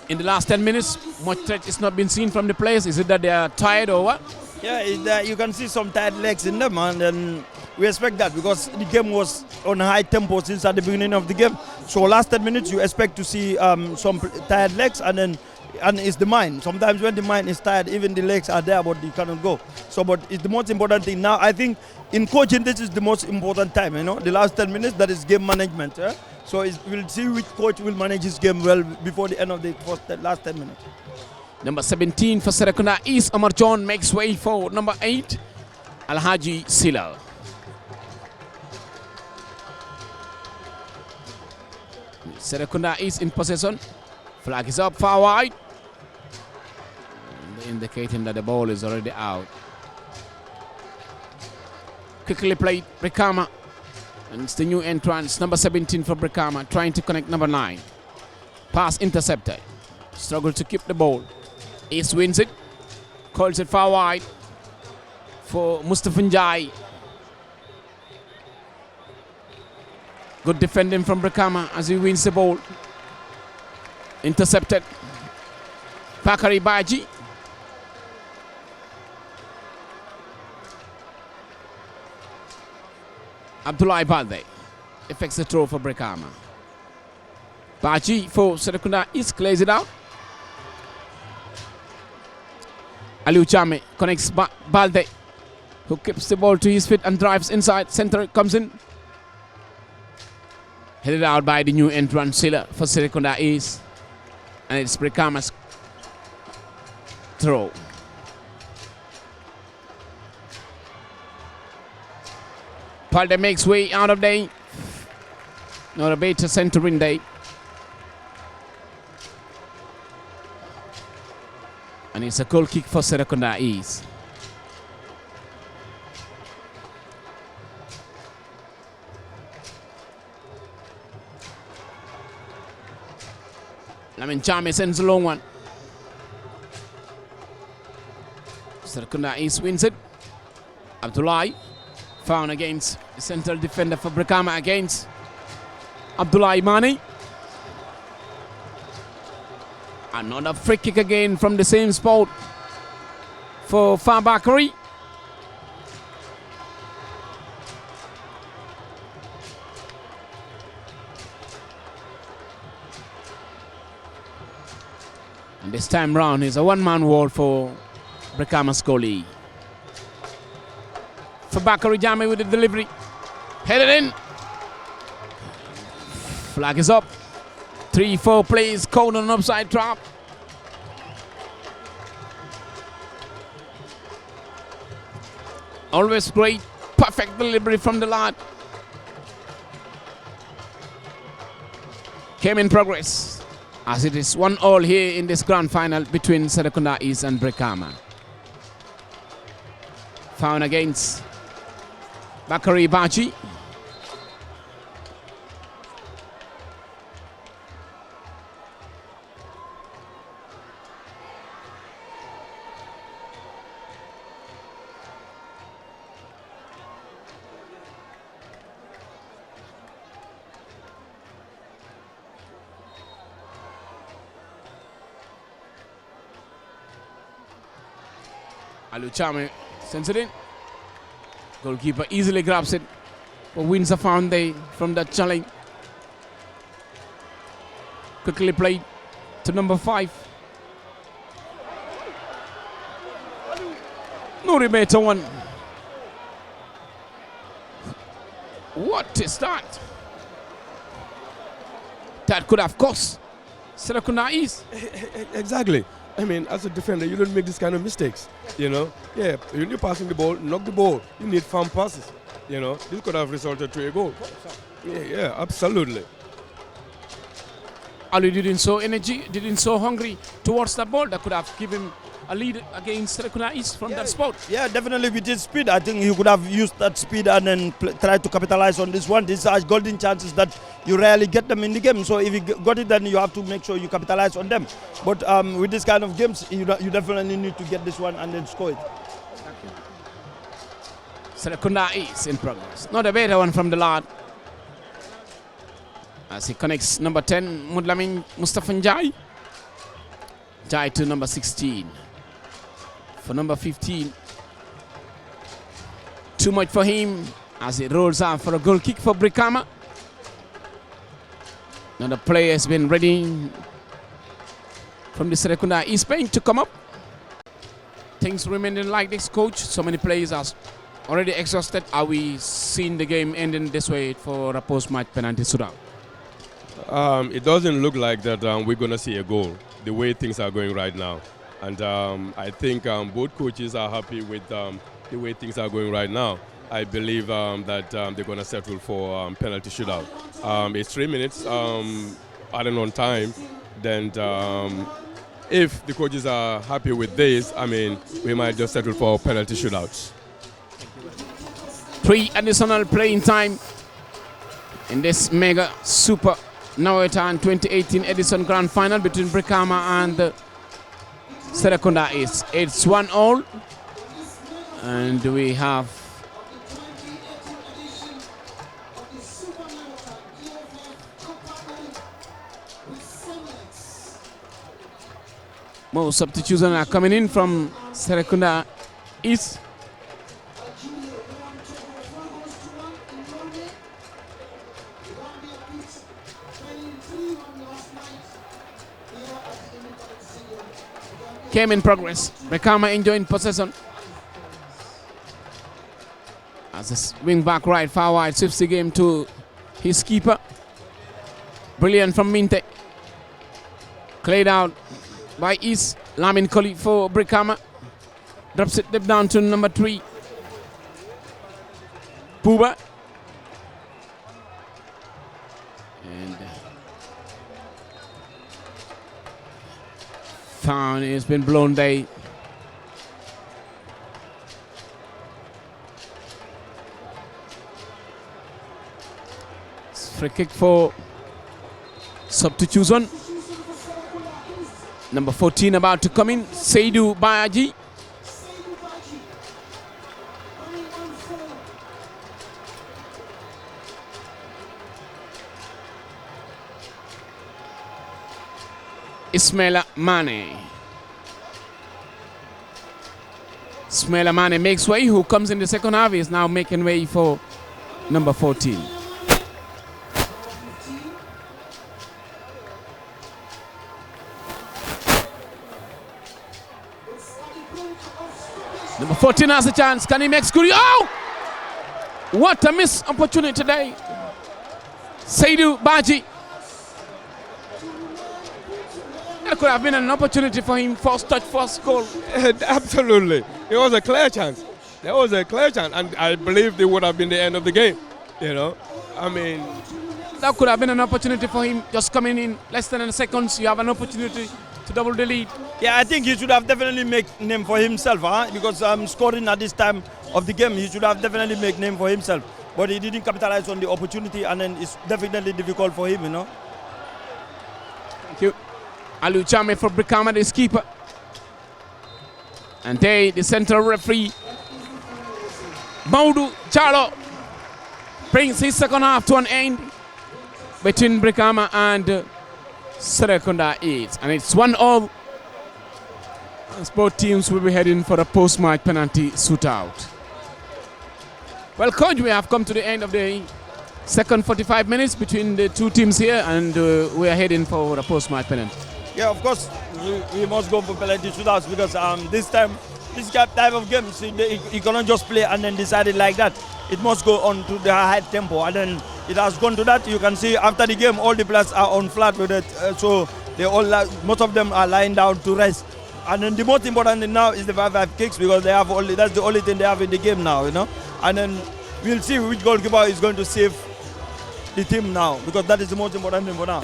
In the last 10 minutes, much threat has not been seen from the players. Is it that they are tired or what? Yeah, you can see some tired legs in them, and then we expect that because the game was on high tempo since at the beginning of the game. So last 10 minutes, you expect to see some tired legs, and it's the mind. Sometimes when the mind is tired, even the legs are there, but you cannot go. So, but it's the most important thing now. I think in coaching, this is the most important time. You know, the last 10 minutes, that is game management. Yeah? So we'll see which coach will manage his game well before the end of the last 10 minutes. Number 17 for Serekunda East, Omar John makes way for number 8, Alhaji Silal. Serekunda East in possession. Flag is up far wide, indicating that the ball is already out. Quickly played Brikama, and it's the new entrance, number 17 for Brikama, trying to connect number 9. Pass intercepted. Struggle to keep the ball. East wins it, calls it far wide for Mustafa Njai. Good defending from Brikama as he wins the ball. Intercepted. Pakari Baji. Abdullah Balde effects the throw for Brikama. Baji for Serekunda East clears it out. Aliou Chame connects Balde, who keeps the ball to his feet and drives inside. Center comes in. Headed out by the new entrant Silla for Serekunda East. And it's Brikama's throw. Balde makes way out of day. Not a better centering day. And it's a goal kick for Serekunda East. Lamin Chame sends a long one. Serekunda East wins it. Abdullah found against the central defender for Brikama against Abdullah Mane. Another free kick again from the same spot for Fabakari. And this time round is a one-man wall for Brikama's goalie. Fabakari Jame with the delivery. Headed in. Flag is up. 3-4 plays called on an upside trap. Always great, perfect delivery from the lad. Came in progress as it is 1-1 here in this grand final between Serekunda East and Brikama. Found against Bakari Bachi. Aliou Chame sends it in. Goalkeeper easily grabs it, but wins a found day from that challenge. Quickly played to number 5. Nawetaan 1. What is that? That could have cost Serekunda East. Exactly. I mean, as a defender, you don't make this kind of mistakes. You know, yeah, when you're passing the ball, knock the ball. You need firm passes. You know, this could have resulted to a goal. Yeah, absolutely. Ali didn't show energy, didn't show hungry towards the ball. That could have given a lead against Serekunda East from that spot. Yeah, definitely with his speed. I think he could have used that speed and then try to capitalize on this one. These are golden chances that you rarely get them in the game. So if you got it, then you have to make sure you capitalize on them. But with this kind of games, you definitely need to get this one and then score it. Serekunda East in progress. Not a better one from the lad. As he connects number 10, Mudlamin Mustafa Njai. Njai to number 16. For number 15, too much for him as it rolls out for a goal kick for Brikama. Now the player has been ready from the Serekunda East bench to come up. Things remaining like this, coach. So many players are already exhausted. Are we seeing the game ending this way for a post-match penalty shootout? It doesn't look like that we're going to see a goal the way things are going right now. And I think both coaches are happy with the way things are going right now. I believe that they're going to settle for penalty shootout. It's 3 minutes adding on time. Then if the coaches are happy with this, I mean, we might just settle for penalty shootouts. 3 additional playing time in this mega super Nawetaan 2018 Edison Grand Final between Brikama and Serekunda East. It's 1-1, and we have more substitutions are coming in from Serekunda East. Came in progress. Brikama enjoying possession. As a wing back right, far wide, shifts the game to his keeper. Brilliant from Minte. Cleared out by East. Lamin Koli for Brikama. Drops it deep down to number 3. Puba. And found has been blown by free kick for substitution. Number 14 about to come in, Seydou Bayaji. Ismaila Mane. Ismaila Mane makes way. Who comes in the second half is now making way for number 14. Number 14 has a chance. Can he make Scuri? Oh! What a missed opportunity today. Seydou Baji. That could have been an opportunity for him. First touch, first goal. Absolutely. It was a clear chance. There was a clear chance. And I believe it would have been the end of the game. You know, I mean, that could have been an opportunity for him. Just coming in less than 10 seconds, you have an opportunity to double the lead. Yeah, I think he should have definitely made name for himself, because scoring at this time of the game, he should have definitely made name for himself. But he didn't capitalize on the opportunity, and then it's definitely difficult for him, you know. Thank you. Alu Chame for Brikama, the keeper. And they, the central referee, Maudu Charlo, brings his second half to an end between Brikama and Serekunda East. And it's 1-1. As both teams will be heading for a post-match penalty shootout. Well, coach, we have come to the end of the second 45 minutes between the two teams here, and we are heading for a post-match penalty. Yeah, of course, we must go for penalty shootouts because this time this type of games, you cannot just play and then decide it like that. It must go on to the high tempo, and then it has gone to that. You can see after the game, all the players are on flat with it, so they all most of them are lying down to rest. And then the most important thing now is the 5-5 kicks, because they have that's the only thing they have in the game now, you know. And then we'll see which goalkeeper is going to save the team now, because that is the most important thing for now.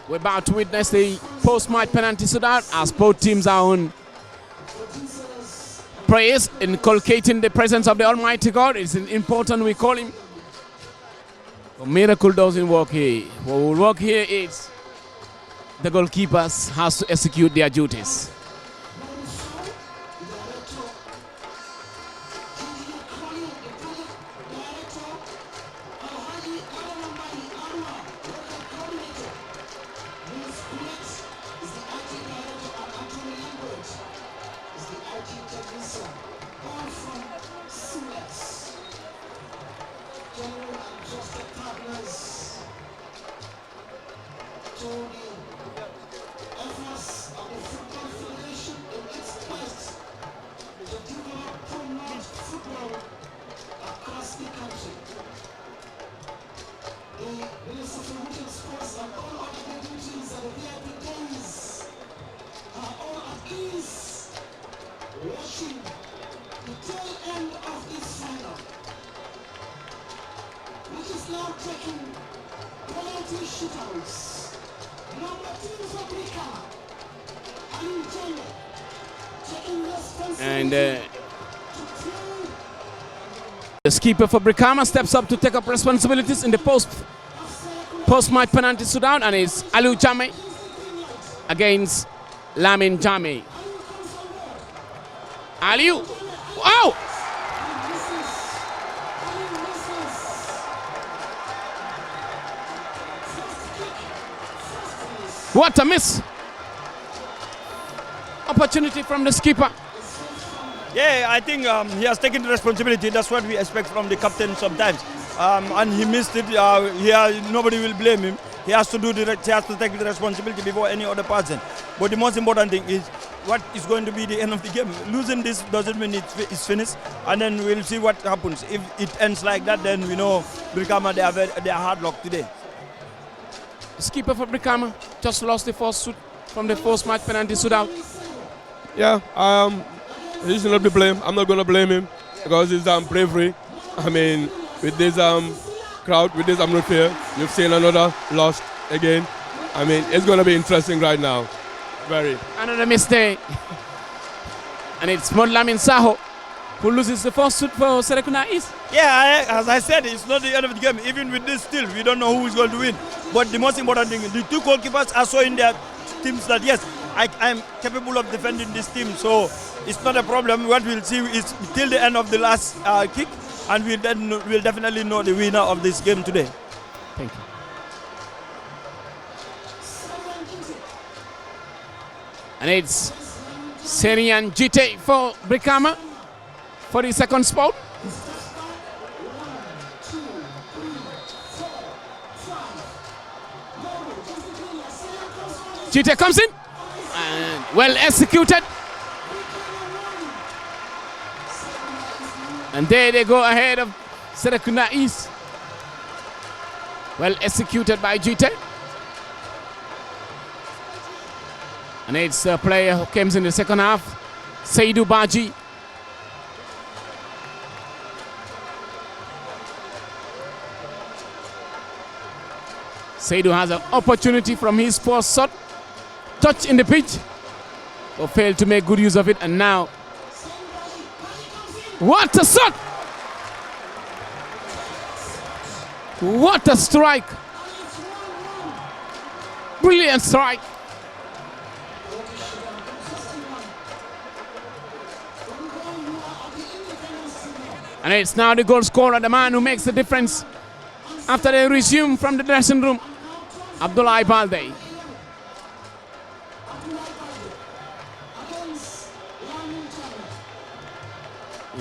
We're about to witness the post-match penalty shootout as both teams are on prayers, inculcating the presence of the Almighty God. It's important we call him. A miracle doesn't work here. What will work here is the goalkeepers has to execute their duties. And the skipper for Brikama steps up to take up responsibilities in the post-match penalty shootout, and it's Aliu Jame against Lamin Jame. Aliu, wow! What a miss! Opportunity from the skipper. Yeah, I think he has taken the responsibility. That's what we expect from the captain sometimes. And he missed it. Nobody will blame him. He has to take the responsibility before any other person. But the most important thing is what is going to be the end of the game. Losing this doesn't mean it's finished. And then we'll see what happens. If it ends like that, then we know Brikama, they are hard luck today. Skipper for Brikama just lost the first shoot from the post-match penalty shootout. Yeah, he should not be blamed. I'm not going to blame him because it's bravery. I mean, with this crowd, with this atmosphere, you've seen another loss again. I mean, it's going to be interesting right now. Very. Another mistake. And it's Modlamin Saho who loses the first shoot for Serekunda East. Yeah, as I said, it's not the end of the game. Even with this still, we don't know who is going to win. But the most important thing, the two goalkeepers are showing their teams that, yes, I'm capable of defending this team. So it's not a problem. What we'll see is till the end of the last kick, and we'll definitely know the winner of this game today. Thank you. And it's Serian Jite for Brikama for the second spot. Jite comes in and well executed. And there they go ahead of Serekunda East. Well executed by Jite. And it's a player who comes in the second half, Seydou Baji. Seydou has an opportunity from his first shot, touch in the pitch, but failed to make good use of it. And now, what a shot! What a strike! Brilliant strike! And it's now the goal scorer, the man who makes the difference after they resume from the dressing room, Abdullah Balde.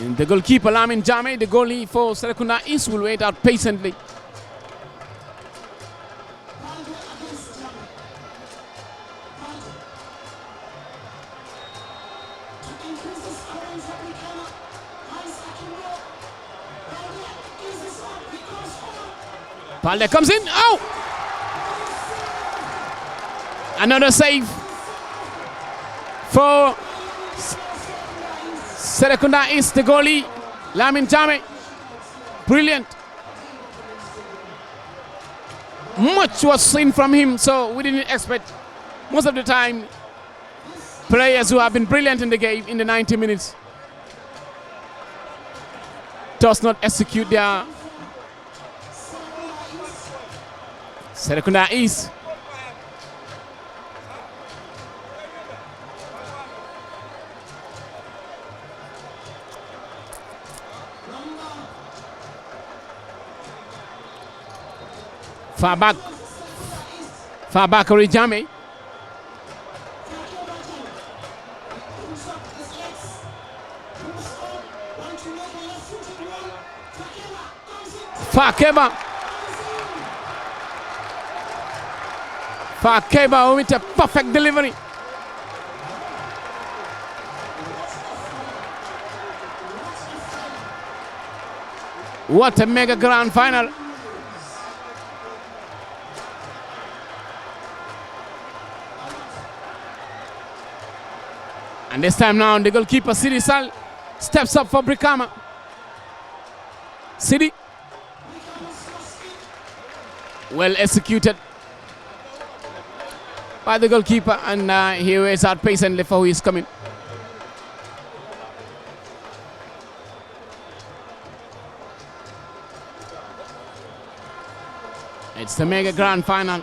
And the goalkeeper, Lamin Jame, the goalie for Serekunda East, will wait out patiently. Palde comes in. Oh! Another save for Serekunda East, the goalie, Lamin Jame. Brilliant. Much was seen from him, so we didn't expect. Most of the time, players who have been brilliant in the game in the 90 minutes does not execute their Serekunda East. Far back Orijame. Fakeba with a perfect delivery. What a mega grand final. And this time now, the goalkeeper, Sidi Sal, steps up for Brikama. Sidi. Well executed by the goalkeeper, and he waits out patiently for who is coming. It's the mega grand final.